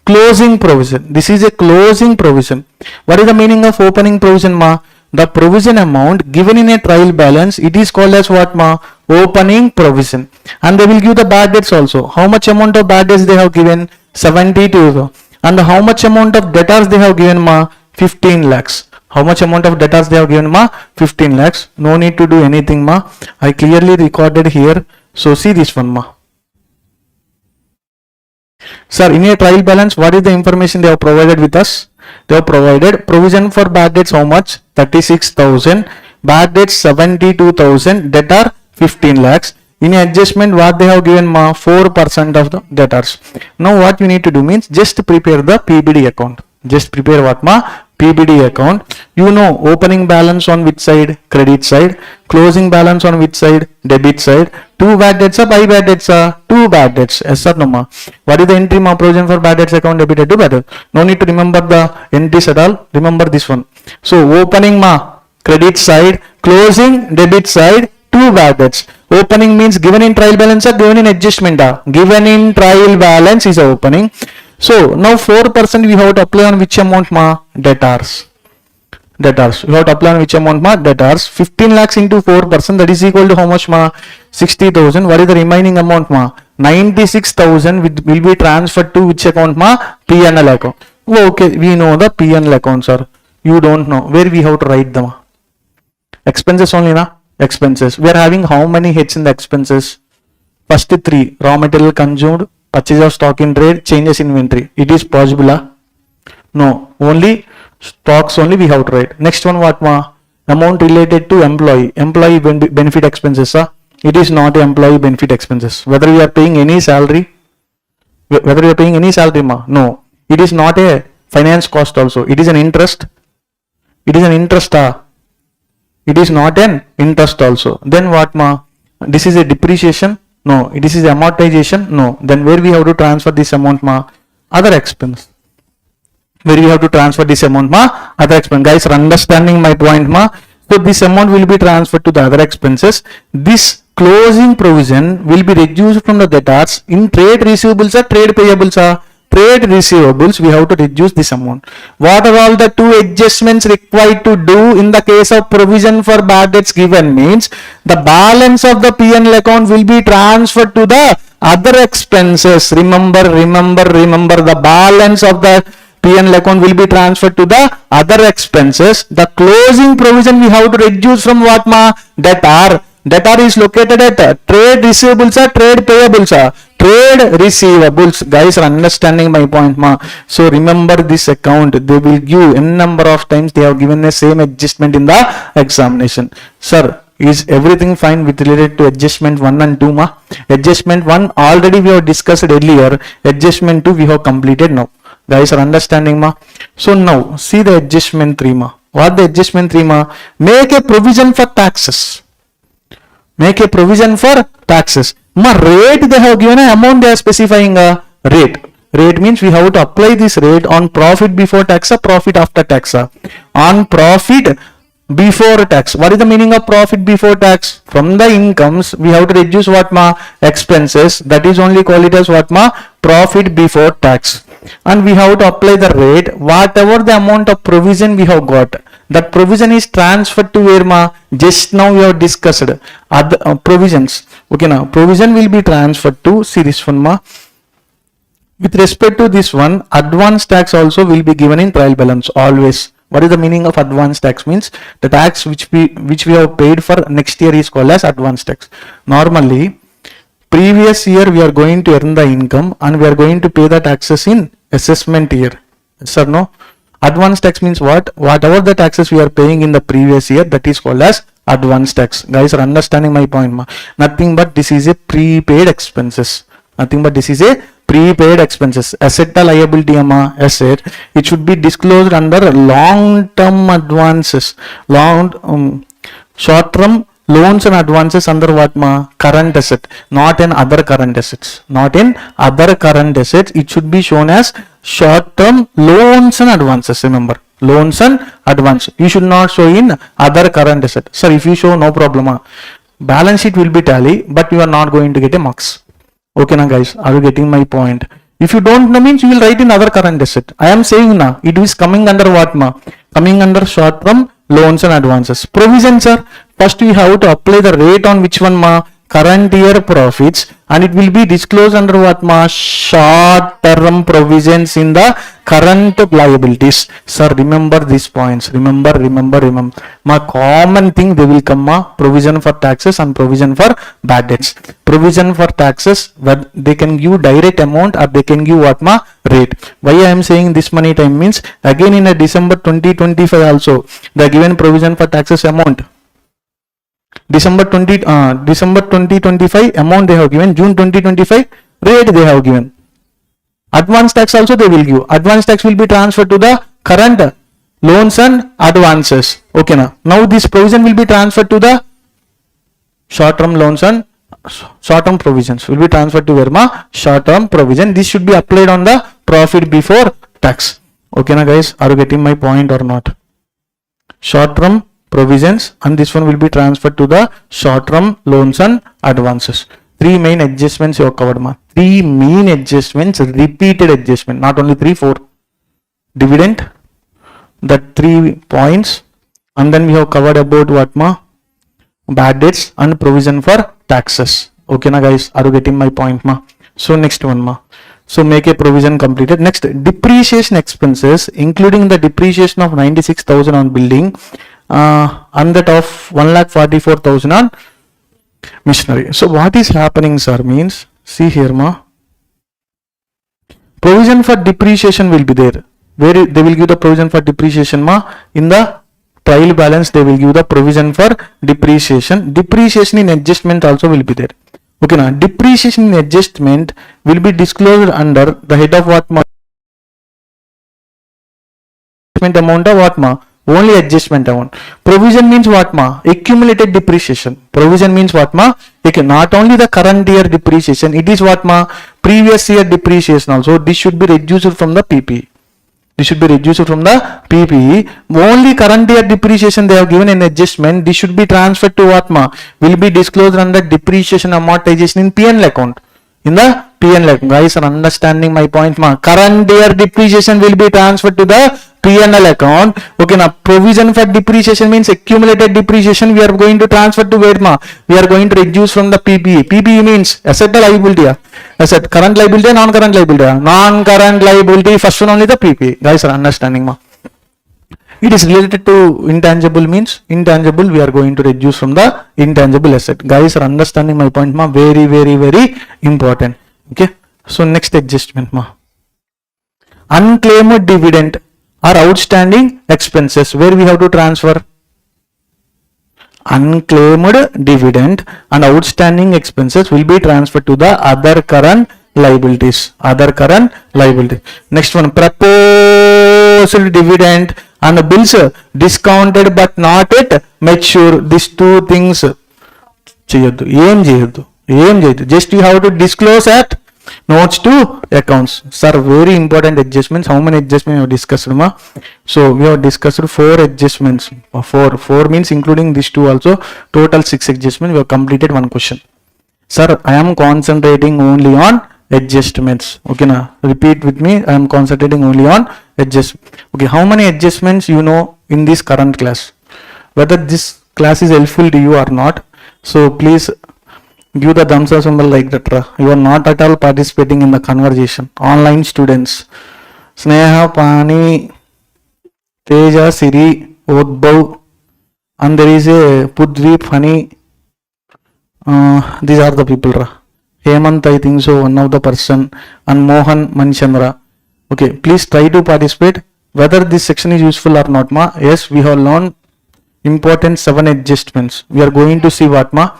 Closing provision. This is a closing provision. What is the meaning of opening provision ma? The provision amount given in a trial balance, it is called as what ma? Opening provision. And they will give the bad debts also. How much amount of bad debts they have given? 72. And how much amount of debtors they have given ma? 15 lakhs. How much amount of debtors they have given ma? 15 lakhs. No need to do anything ma. I clearly recorded here. So see this one ma. Sir, in a trial balance, what is the information they have provided with us? They have provided provision for bad debts how much? 36,000. Bad debts 72,000. Debtor 15 lakhs. In adjustment, what they have given ma? 4% of the debtors. Now what you need to do means just prepare the PBD account. Just prepare what ma? PBD account. You know opening balance on which side? Credit side. Closing balance on which side? Debit side. 2 bad debts are by bad debts are 2 bad debts. Yes or no ma? What is the entry ma? Provision for bad debts account debited to bad debts. No need to remember the entries at all. Remember this one. So opening ma? Credit side. Closing debit side. 2 bad debts. Opening means given in trial balance or given in adjustment. Given in trial balance is opening. So now 4% we have to apply on which amount ma? Debtors. Debtors. We have to apply on which amount ma? Debtors. 15 lakhs into 4%, that is equal to how much ma? 60,000. What is the remaining amount ma? 96,000 will be transferred to which account ma? P&L account. Okay, we know the P&L account sir. You don't know. Where we have to write them? Expenses only na? Expenses. We are having how many heads in the expenses? First 3. Raw material consumed, purchase of stock in trade, changes in inventory. It is possible? No. Only stocks only we have to write. Next one what ma? Amount related to employee. Employee benefit expenses. It is not employee benefit expenses. Whether we are paying any salary. Whether we are paying any salary ma? No. It is not a finance cost also. It is an interest. It is an interest. It is not an interest also. Then what ma? This is a depreciation. No. This is amortization. No. Then where we have to transfer this amount ma? Other expense. Where we have to transfer this amount ma? Other expense. Guys are understanding my point ma? So this amount will be transferred to the other expenses. This closing provision will be reduced from the debtors. In trade receivables or trade payables? Trade receivables, we have to reduce this amount. What are all the 2 adjustments required to do in the case of provision for bad debts given means the balance of the P&L account will be transferred to the other expenses. Remember the balance of the P&L account will be transferred to the other expenses. The closing provision we have to reduce from what ma? Debtor. Debtor is located at trade receivables or trade payables? Trade receivables. Guys are understanding my point ma? So remember this account. They will give n number of times they have given the same adjustment in the examination. Sir, is everything fine with related to adjustment 1 and 2 ma? Adjustment 1 already we have discussed earlier. Adjustment 2 we have completed now. Guys are understanding ma? So now see the adjustment 3 ma. What the adjustment 3 ma? Make a provision for taxes. Make a provision for taxes. Ma, rate they have given an amount they are specifying a rate. Rate means we have to apply this rate on profit before tax or profit after tax. On profit before tax. What is the meaning of profit before tax? From the incomes we have to reduce what ma? Expenses. That is only call it as what ma? Profit before tax. And we have to apply the rate. Whatever the amount of provision we have got, that provision is transferred to where ma? Just now we have discussed other provisions. Okay now provision will be transferred to, see this one ma? With respect to this one, advance tax also will be given in trial balance always. What is the meaning of advance tax? Means the tax which we have paid for next year is called as advance tax. Normally previous year we are going to earn the income and we are going to pay the taxes in assessment year. Yes or no? Advance tax means what? Whatever the taxes we are paying in the previous year, that is called as advance tax. Guys are understanding my point ma? Nothing but this is a prepaid expenses. Nothing but this is a prepaid expenses. Asset or liability amma? Asset. It should be disclosed under long-term advances. Short-term loans and advances under what ma? Current asset, not in other current assets. Not in other current assets. It should be shown as short-term loans and advances. Remember, loans and advance. You should not show in other current asset. Sir, if you show, no problem. Balance sheet will be tally, but you are not going to get a marks. Okay na guys, are you getting my point? If you don't know means you will write in other current asset. I am saying now, it is coming under what ma? Coming under short-term loans and advances. Provisions are, first we have to apply the rate on which one ma? Current year profits, and it will be disclosed under what ma? Short term provisions in the current liabilities. Sir, remember these points. Remember. Ma common thing they will come ma? Provision for taxes and provision for bad debts. Provision for taxes, where they can give direct amount or they can give what ma? Rate. Why I am saying this many time means, again in a December 2025 also, the given provision for taxes amount. December 2025 amount they have given, June 2025 rate they have given. Advance tax also they will give. Advance tax will be transferred to the current loans and advances. Okay now this provision will be transferred to the short-term loans and short-term provisions will be transferred to where ma? Short-term provision. This should be applied on the profit before tax. Okay na guys, are you getting my point or not? Short-term provisions, and this one will be transferred to the short-term loans and advances. Three main adjustments you have covered ma. Three main adjustments, repeated adjustment, not only 3, 4. Dividend, that 3 points, and then we have covered about what ma? Bad debts and provision for taxes. Okay na guys, are you getting my point ma? So next one ma. So make a provision completed. Next, depreciation expenses, including the depreciation of 96,000 on building, and that of 1,44,000 on machinery. So what is happening sir means, see here ma, provision for depreciation will be there. Where they will give the provision for depreciation ma? In the trial balance they will give the provision for depreciation. Depreciation in adjustment also will be there. Okay na, depreciation in adjustment will be disclosed under the head of what ma? Amount of what ma? Only adjustment amount. Provision means what ma? Accumulated depreciation. Provision means what ma? Not only the current year depreciation, it is what ma? Previous year depreciation also. This should be reduced from the PPE. Only current year depreciation they have given an adjustment. This should be transferred to what ma? Will be disclosed under depreciation amortization in P&L account. In the P&L account. Guys are understanding my point ma? Current year depreciation will be transferred to the P&L account. Okay now, provision for depreciation means accumulated depreciation we are going to transfer to where ma? We are going to reduce from the PPE. PPE means asset or liability. Asset, current liability, non-current liability. Non-current liability, first one only the PPE. Guys are understanding ma? It is related to intangible means intangible we are going to reduce from the intangible asset. Guys are understanding my point ma? Very important. Okay. So next adjustment ma. Unclaimed dividend or outstanding expenses, where we have to transfer. Unclaimed dividend and outstanding expenses will be transferred to the other current liabilities. Next one, proposed dividend and bills discounted but not yet mature. These two things cheyaddu. Just you have to disclose at notes to accounts. Sir, very important adjustments. How many adjustments we have discussed ma? So we have discussed 4 adjustments. 4 means including these 2 also. Total 6 adjustments. We have completed 1 question. Sir, I am concentrating only on adjustments. Okay na? Repeat with me. I am concentrating only on adjustments. Okay, how many adjustments you know in this current class? Whether this class is helpful to you or not. So please give the thumbs up symbol like that. You are not at all participating in the conversation. Online students. Sneha, Pani, Teja, Siri, Odbhav, and there is a Pudvi, Pani. These are the people. Hemant, I think so, one of the person, and Mohan, Manchandra. Okay, please try to participate. Whether this section is useful or not ma? Yes, we have learned important 7 adjustments. We are going to see what ma?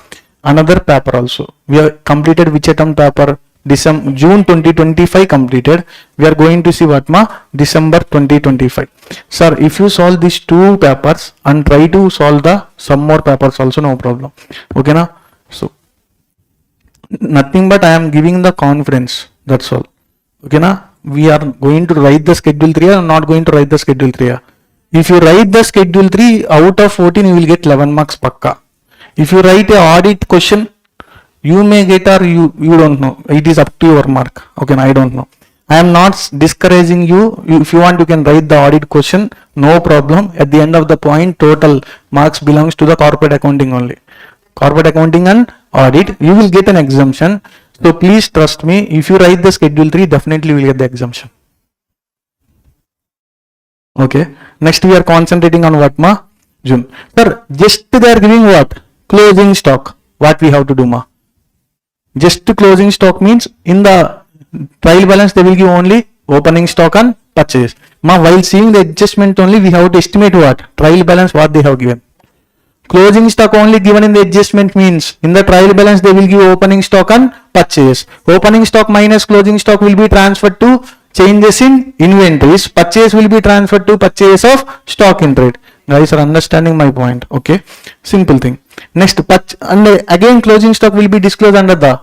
Another paper also. We have completed which item paper? June 2025 completed. We are going to see what ma December 2025. Sir, if you solve these two papers and try to solve the some more papers also, no problem. Okay na? So nothing but I am giving the confidence. That's all. Okay na? We are going to write the schedule 3 or not going to write the schedule 3. If you write the schedule 3 out of 14, you will get 11 marks pakka. If you write a audit question, you may get or you don't know. It is up to your mark. Okay, I don't know. I am not discouraging you. If you want, you can write the audit question. No problem. At the end of the point, total marks belongs to the corporate accounting only. Corporate accounting and audit, you will get an exemption. So please trust me. If you write the schedule 3, definitely you will get the exemption. Okay. Next we are concentrating on what ma? June. Sir, just they are giving what? Closing stock. What we have to do ma? Just closing stock means in the trial balance they will give only opening stock and purchase. Ma, while seeing the adjustment only we have to estimate what? Trial balance what they have given. Closing stock only given in the adjustment means in the trial balance they will give opening stock and purchase. Opening stock minus closing stock will be transferred to changes in inventories. Purchase will be transferred to purchase of stock in trade. Guys are understanding my point. Okay. Simple thing. Next, and again closing stock will be disclosed under the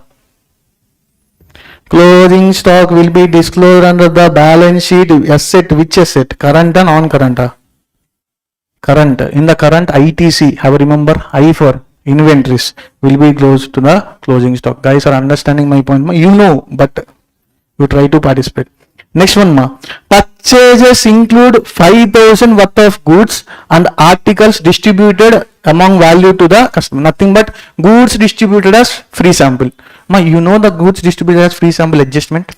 balance sheet asset. Which asset? Current and non-current. Current. In the current ITC, have remember I for inventories will be closed to the closing stock. Guys are understanding my point. You know, but you try to participate. Next one ma. Purchases include 5,000 worth of goods and articles distributed among value to the customer. Nothing but goods distributed as free sample. Ma, you know the goods distributed as free sample adjustment.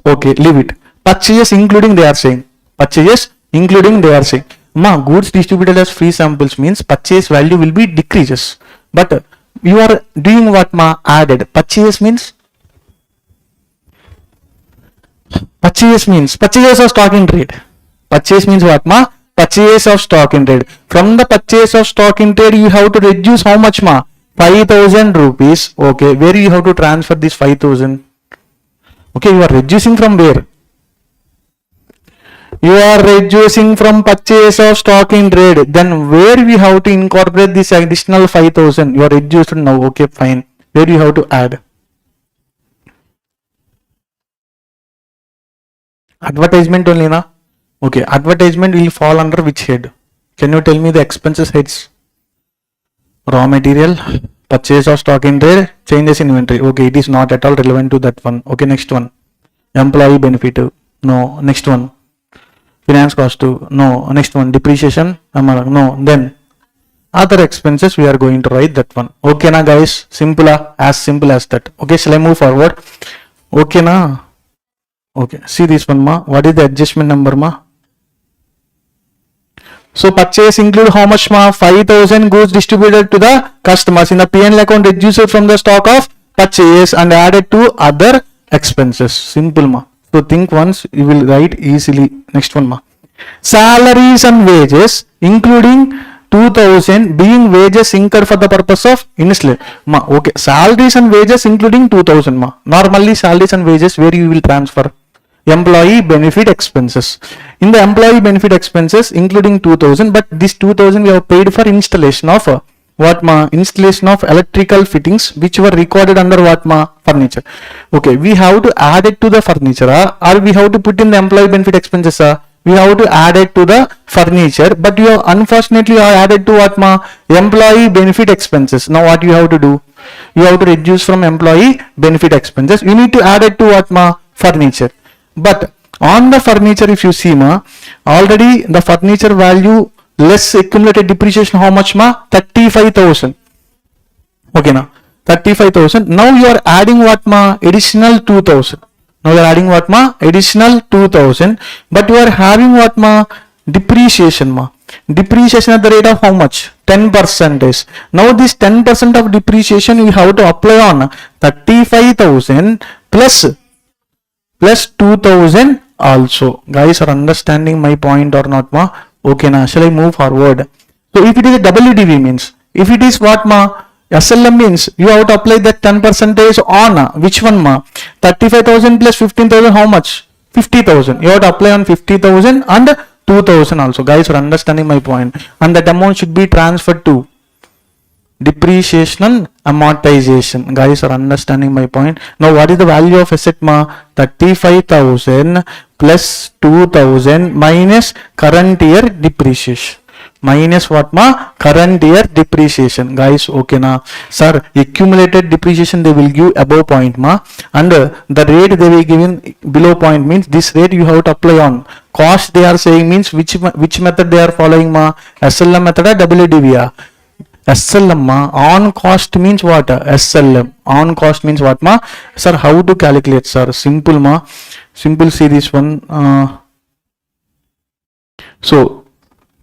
Okay, leave it. Purchases including they are saying. Purchases including they are saying. Ma, goods distributed as free samples means purchase value will be decreases. But you are doing what ma? Added. Purchase means purchase of stock in trade. Purchase means what ma? Purchase of stock in trade. From the purchase of stock in trade, you have to reduce how much ma? 5,000 rupees. Okay, where you have to transfer this 5,000? Okay, you are reducing from where? You are reducing from purchase of stock in trade. Then where we have to incorporate this additional 5,000? You are reduced now. Okay, fine. Where you have to add? Advertisement only na? Okay, advertisement will fall under which head? Can you tell me the expenses heads? Raw material, purchase of stock in trade, changes in inventory. Okay, it is not at all relevant to that one. Okay, next one. Employee benefit. No. Next one. Finance cost. No. Next one. Depreciation. No. Then other expenses we are going to write that one. Okay na guys? Simple as that. Okay, shall I move forward? Okay na? Okay, see this one ma. What is the adjustment number ma? So purchase include how much ma? 5,000 goods distributed to the customers in the P&L account, reduced from the stock of purchase and added to other expenses. Simple ma. So think once, you will write easily. Next one ma. Salaries and wages including 2,000 being wages incurred for the purpose of installation. Ma, okay. Salaries and wages including 2,000 ma. Normally salaries and wages where you will transfer? Employee benefit expenses. In the employee benefit expenses including 2,000, but this 2,000 we have paid for installation of what ma? Installation of electrical fittings which were recorded under what ma? Furniture. Okay, we have to add it to the furniture or we have to put in the employee benefit expenses. We have to add it to the furniture, but you have unfortunately added to what ma? Employee benefit expenses. Now what you have to do? You have to reduce from employee benefit expenses. You need to add it to what ma? Furniture. But on the furniture, if you see ma, already the furniture value less accumulated depreciation how much ma? 35,000. Okay na? 35,000. Now you are adding what ma? Additional 2,000. Now you are adding what ma? Additional 2,000. But you are having what ma? Depreciation ma. Depreciation at the rate of how much? 10%. Now this 10% of depreciation you have to apply on 35,000 plus 2,000 also. Guys are understanding my point or not ma? Okay na? Shall I move forward? So if it is a WDV means, if it is what ma? SLM means you have to apply that 10 percentage on which one ma? 35,000 plus 15,000, how much? 50,000. You have to apply on 50,000 and 2,000 also. Guys, you are understanding my point. And that amount should be transferred to depreciation and amortization. Guys, are understanding my point. Now what is the value of asset ma? 35,000 plus 2,000 minus current year depreciation. Minus what ma? Current year depreciation. Guys, okay na? Sir, accumulated depreciation they will give above point ma, and the rate they will give below point means this rate you have to apply on. Cost they are saying means which method they are following ma? SLM method or WDV? SLM ma. On cost means what? SLM. On cost means what ma? Sir, how to calculate, sir? Simple ma. Simple, see this one. So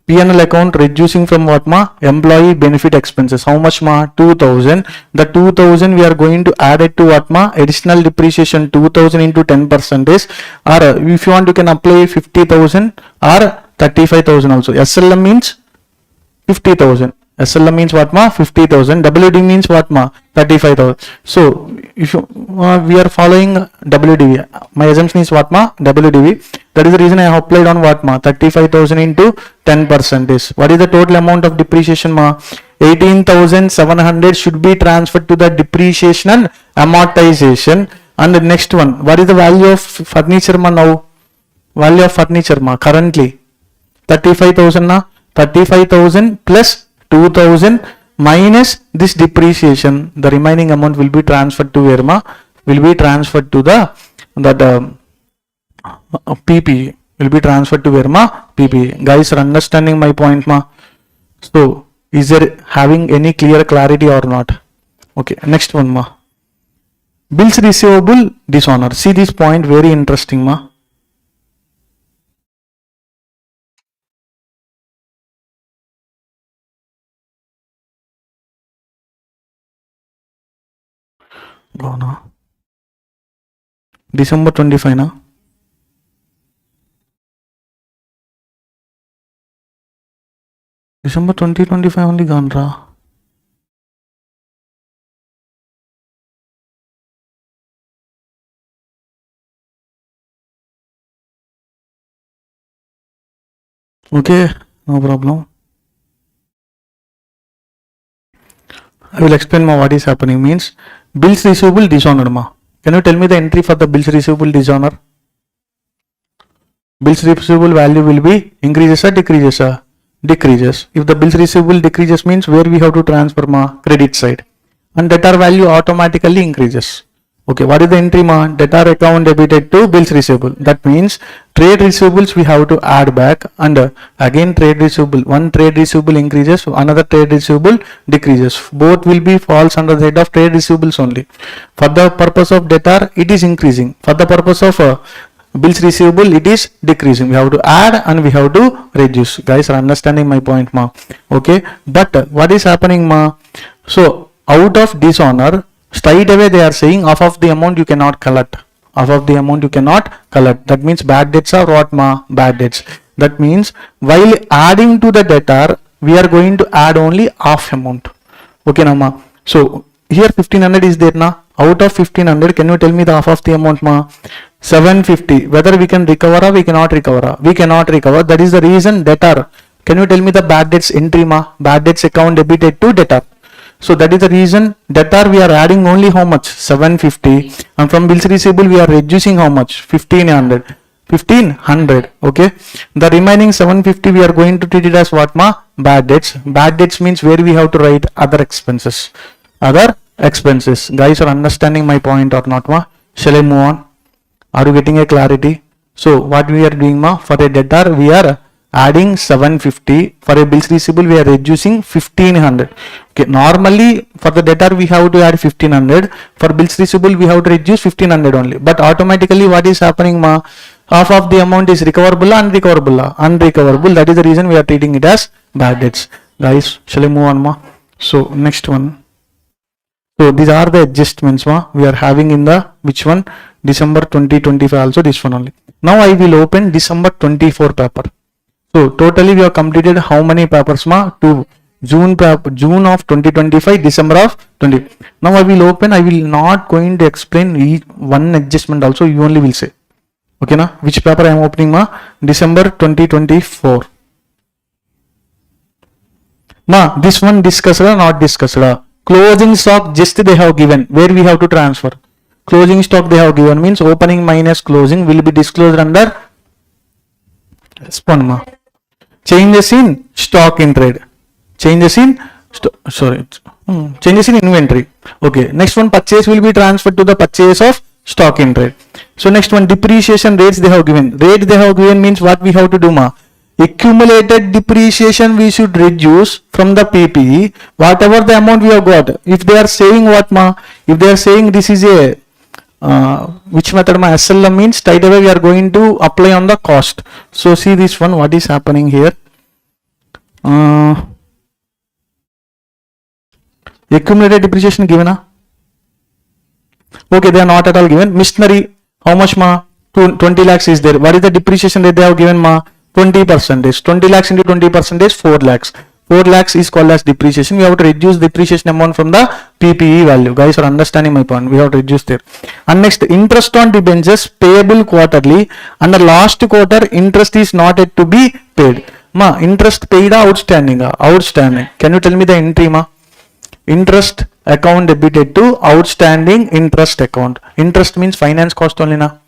P&L account reducing from what ma? Employee benefit expenses. How much ma? 2,000. The 2,000 we are going to add it to what ma? Additional depreciation 2,000 into 10 percentage. Or if you want you can apply 50,000 or 35,000 also. SLM means 50,000. SLM means what ma? 50,000. WD means what ma? 35,000. So if you, we are following WDV. My assumption is what ma? WDV. That is the reason I have applied on what ma? 35,000 into 10 percentage. What is the total amount of depreciation ma? 18,700 should be transferred to the depreciation and amortization. And the next one, what is the value of furniture ma now? Value of furniture ma currently 35,000 na? 35,000 plus 2,000 minus this depreciation. The remaining amount will be transferred to where ma? Will be transferred to the PP. Will be transferred to where ma? PP. Guys are understanding my point ma? So is there having any clear clarity or not? Okay, next one ma. Bills receivable dishonor. See this point, very interesting ma. Go now. December 25 na. December 2025 only gone ra. Okay, no problem. I will explain ma what is happening means. Bills receivable dishonor ma. Can you tell me the entry for the bills receivable dishonor? Bills receivable value will be increases or decreases? Decreases. If the bills receivable decreases means where we have to transfer ma? Credit side. And debtor value automatically increases. Okay, what is the entry ma? Debtor account debited to bills receivable. That means trade receivables we have to add back, and again trade receivable. One trade receivable increases, another trade receivable decreases. Both will be falls under the head of trade receivables only. For the purpose of debtor, it is increasing. For the purpose of bills receivable, it is decreasing. We have to add and we have to reduce. Guys are understanding my point ma? Okay, but what is happening ma? So out of dishonor, straight away they are saying half of the amount you cannot collect. Half of the amount you cannot collect. That means bad debts are what ma? Bad debts. That means while adding to the debtor, we are going to add only half amount. Okay na ma? So here 1500 is there na? Out of 1500, can you tell me the half of the amount ma? 750. Whether we can recover or we cannot recover? We cannot recover. That is the reason debtor. Can you tell me the bad debts entry ma? Bad debts account debited to debtor. So that is the reason debtor we are adding only how much? 750, and from bills receivable we are reducing how much? 1500. 1500. Okay, the remaining 750 we are going to treat it as what ma? Bad debts. Bad debts means where we have to write other expenses. Other expenses. Guys are understanding my point or not ma? Shall I move on? Are you getting a clarity? So what we are doing ma? For a debtor we are adding 750. For a bills receivable we are reducing 1500. Okay, normally for the debtor we have to add 1500. For bills receivable we have to reduce 1500 only. But automatically what is happening ma? Half of the amount is recoverable, unrecoverable. Unrecoverable. That is the reason we are treating it as bad debts. Guys, shall I move on ma? So next one. So these are the adjustments ma? We are having in the which one? December 2025 also, this one only. Now I will open December 24 paper. So totally we have completed how many papers ma? 2. June of 2025, December of 20. Now I will open. I will not going to explain each one adjustment also. You only will say. Okay na? Which paper I am opening ma? December 2024. Ma, this one discussed or not discussed? Closing stock just they have given. Where we have to transfer? Closing stock they have given means opening minus closing will be disclosed under spun ma. Changes in stock in trade. Changes in changes in inventory. Okay. Next one, purchase will be transferred to the purchase of stock in trade. So next one, depreciation rates they have given. Rate they have given means what we have to do ma? Accumulated depreciation we should reduce from the PPE whatever the amount we have got. If they are saying what ma? If they are saying this is a which method ma? SLM means straight away we are going to apply on the cost. So see this one, what is happening here? Accumulated depreciation given na? Okay, they are not at all given. Machinery, how much ma? 20 lakhs is there. What is the depreciation rate they have given ma? 20%. 20 lakhs into 20%, 4 lakhs. 4 lakhs is called as depreciation. We have to reduce depreciation amount from the PPE value. Guys are understanding my point. We have to reduce there. And next, interest on debentures payable quarterly. And the last quarter, interest is not yet to be paid. Ma, interest paid outstanding. Outstanding. Can you tell me the entry ma? Interest account debited to outstanding interest account. Interest means finance cost only na.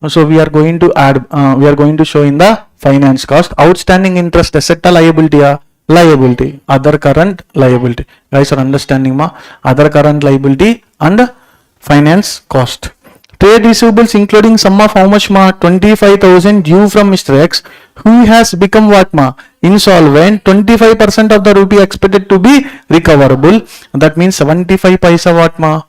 So we are going to add, we are going to show in the finance cost. Outstanding interest asset liability, liability, other current liability. Guys are understanding ma? Other current liability and finance cost. Trade receivables including sum of how much ma? 25,000 due from Mr. X, who has become what ma? Insolvent. 25% of the rupee expected to be recoverable. That means 75 paisa what ma?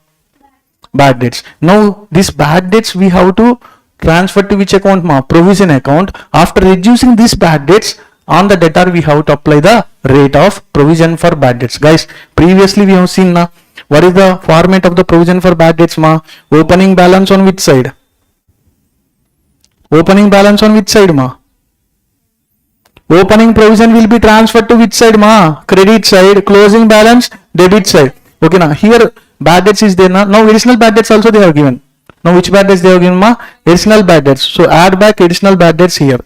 Bad debts. Now this bad debts we have to transfer to which account ma? Provision account. After reducing these bad debts on the debtor we have to apply the rate of provision for bad debts. Guys, previously we have seen na, what is the format of the provision for bad debts ma? Opening balance on which side? Opening balance on which side ma? Opening provision will be transferred to which side ma? Credit side. Closing balance debit side. Okay na, here bad debts is there na. Now additional bad debts also they have given. Now which bad debts they have given ma? Additional bad debts. So add back additional bad debts here.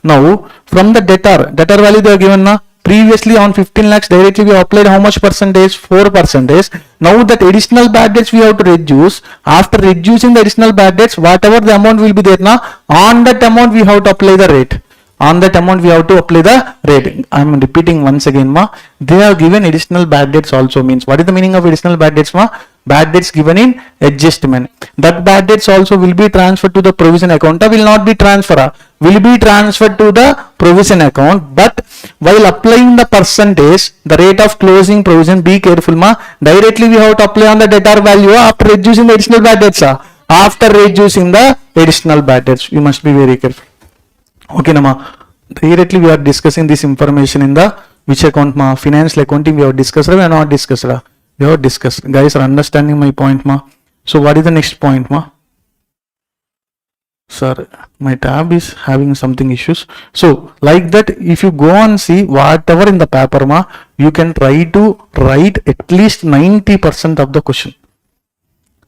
Now from the debtor value they have given na. Previously on 15 lakhs directly we applied how much percentage? 4%. Now that additional bad debts we have to reduce. After reducing the additional bad debts, whatever the amount will be there na, on that amount we have to apply the rate. On that amount we have to apply the rate. I am repeating once again ma. They have given additional bad debts also means. What is the meaning of additional bad debts ma? Bad debts given in adjustment. That bad debts also will be transferred to the provision account. Will not be transferred. Will be transferred to the provision account. But while applying the percentage, the rate of closing provision, be careful ma. Directly we have to apply on the debtor value after reducing the additional bad debts. After reducing the additional bad debts, you must be very careful. Okay na ma. Directly we are discussing this information in the which account ma? Financial accounting we have discussed or we have not discussed? We have discussed. Guys are understanding my point ma. So what is the next point ma? Sir, my tab is having something issues. So like that, if you go and see whatever in the paper ma, you can try to write at least 90% of the question.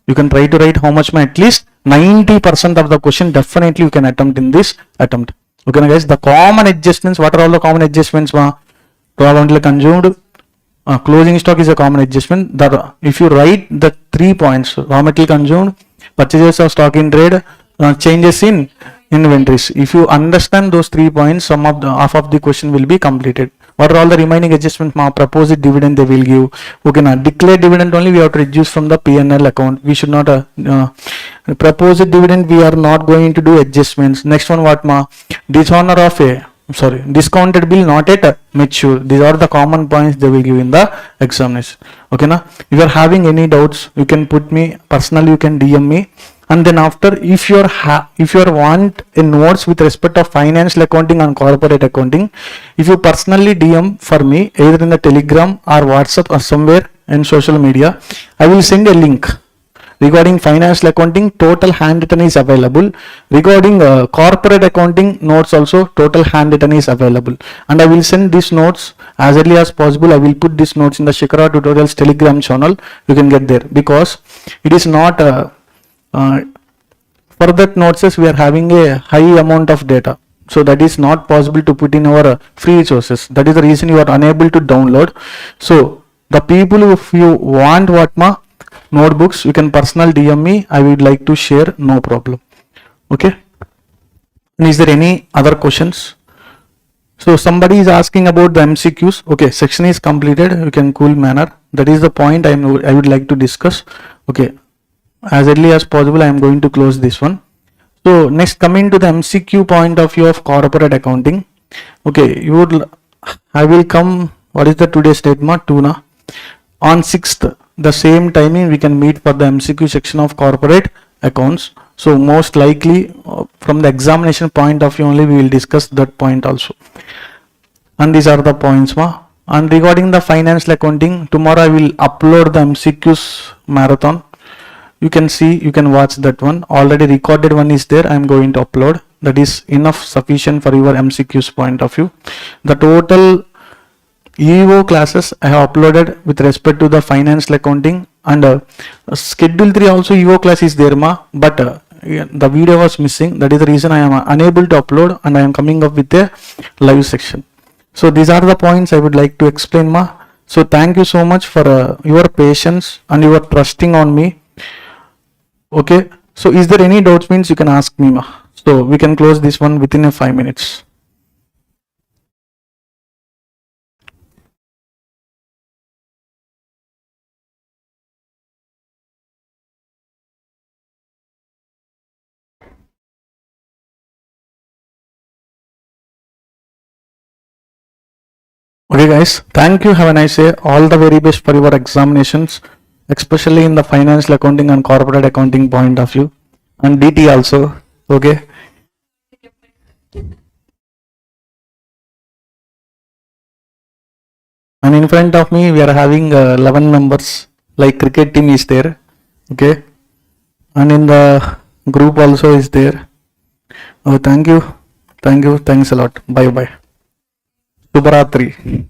You can try to write how much ma? At least 90% of the question definitely you can attempt in this attempt. Okay na guys, the common adjustments, what are all the common adjustments ma? Total consumed, closing stock is a common adjustment. That if you write the 3 points, raw material consumed, purchases of stock in trade, changes in inventories. If you understand those 3 points, some of the half of the question will be completed. What are all the remaining adjustments ma? Proposed dividend they will give. Okay na, declared dividend only we have to reduce from the P&L account. We should not proposed dividend we are not going to do adjustments. Next one what ma? Dishonor of a discounted bill not yet mature. These are the common points they will give in the examination. Okay na. If you are having any doubts, you can put me personally, you can DM me. And then after, if you want a notes with respect of financial accounting and corporate accounting, if you personally DM for me either in the Telegram or WhatsApp or somewhere in social media, I will send a link. Regarding financial accounting, total handwritten is available. Regarding corporate accounting notes also, total handwritten is available. And I will send these notes as early as possible. I will put these notes in the shikharatutorials Telegram channel. You can get there, because it is not for that notes we are having a high amount of data. So that is not possible to put in our free resources. That is the reason you are unable to download. So the people, if you want notebooks, you can personal DM me. I would like to share, no problem. Okay. And is there any other questions? So somebody is asking about the MCQs. Okay, section is completed. You can cool manner. That is the point I would like to discuss. Okay, as early as possible I am going to close this one. So next, coming to the MCQ point of view of corporate accounting. Okay, I will come. What is the today's date? Tuna on 6th. The same timing we can meet for the MCQ section of corporate accounts. So most likely from the examination point of view only we will discuss that point also. And these are the points. And regarding the financial accounting, tomorrow I will upload the MCQs marathon. You can see, you can watch that one. Already recorded one is there. I am going to upload. That is enough sufficient for your MCQs point of view. The total EO classes I have uploaded with respect to the financial accounting, and schedule 3 also EO class is there, but the video was missing. That is the reason I am unable to upload, and I am coming up with a live section. So these are the points I would like to explain, So thank you so much for your patience and your trusting on me. Okay, so is there any doubts? Means you can ask me, So we can close this one within 5 minutes. Okay guys, thank you. Have a nice day. All the very best for your examinations, especially in the financial accounting and corporate accounting point of view, and DT also. Okay. And in front of me we are having 11 members, like cricket team is there. Okay. And in the group also is there. Oh, thank you. Thank you. Thanks a lot. Bye bye. Shubharatri.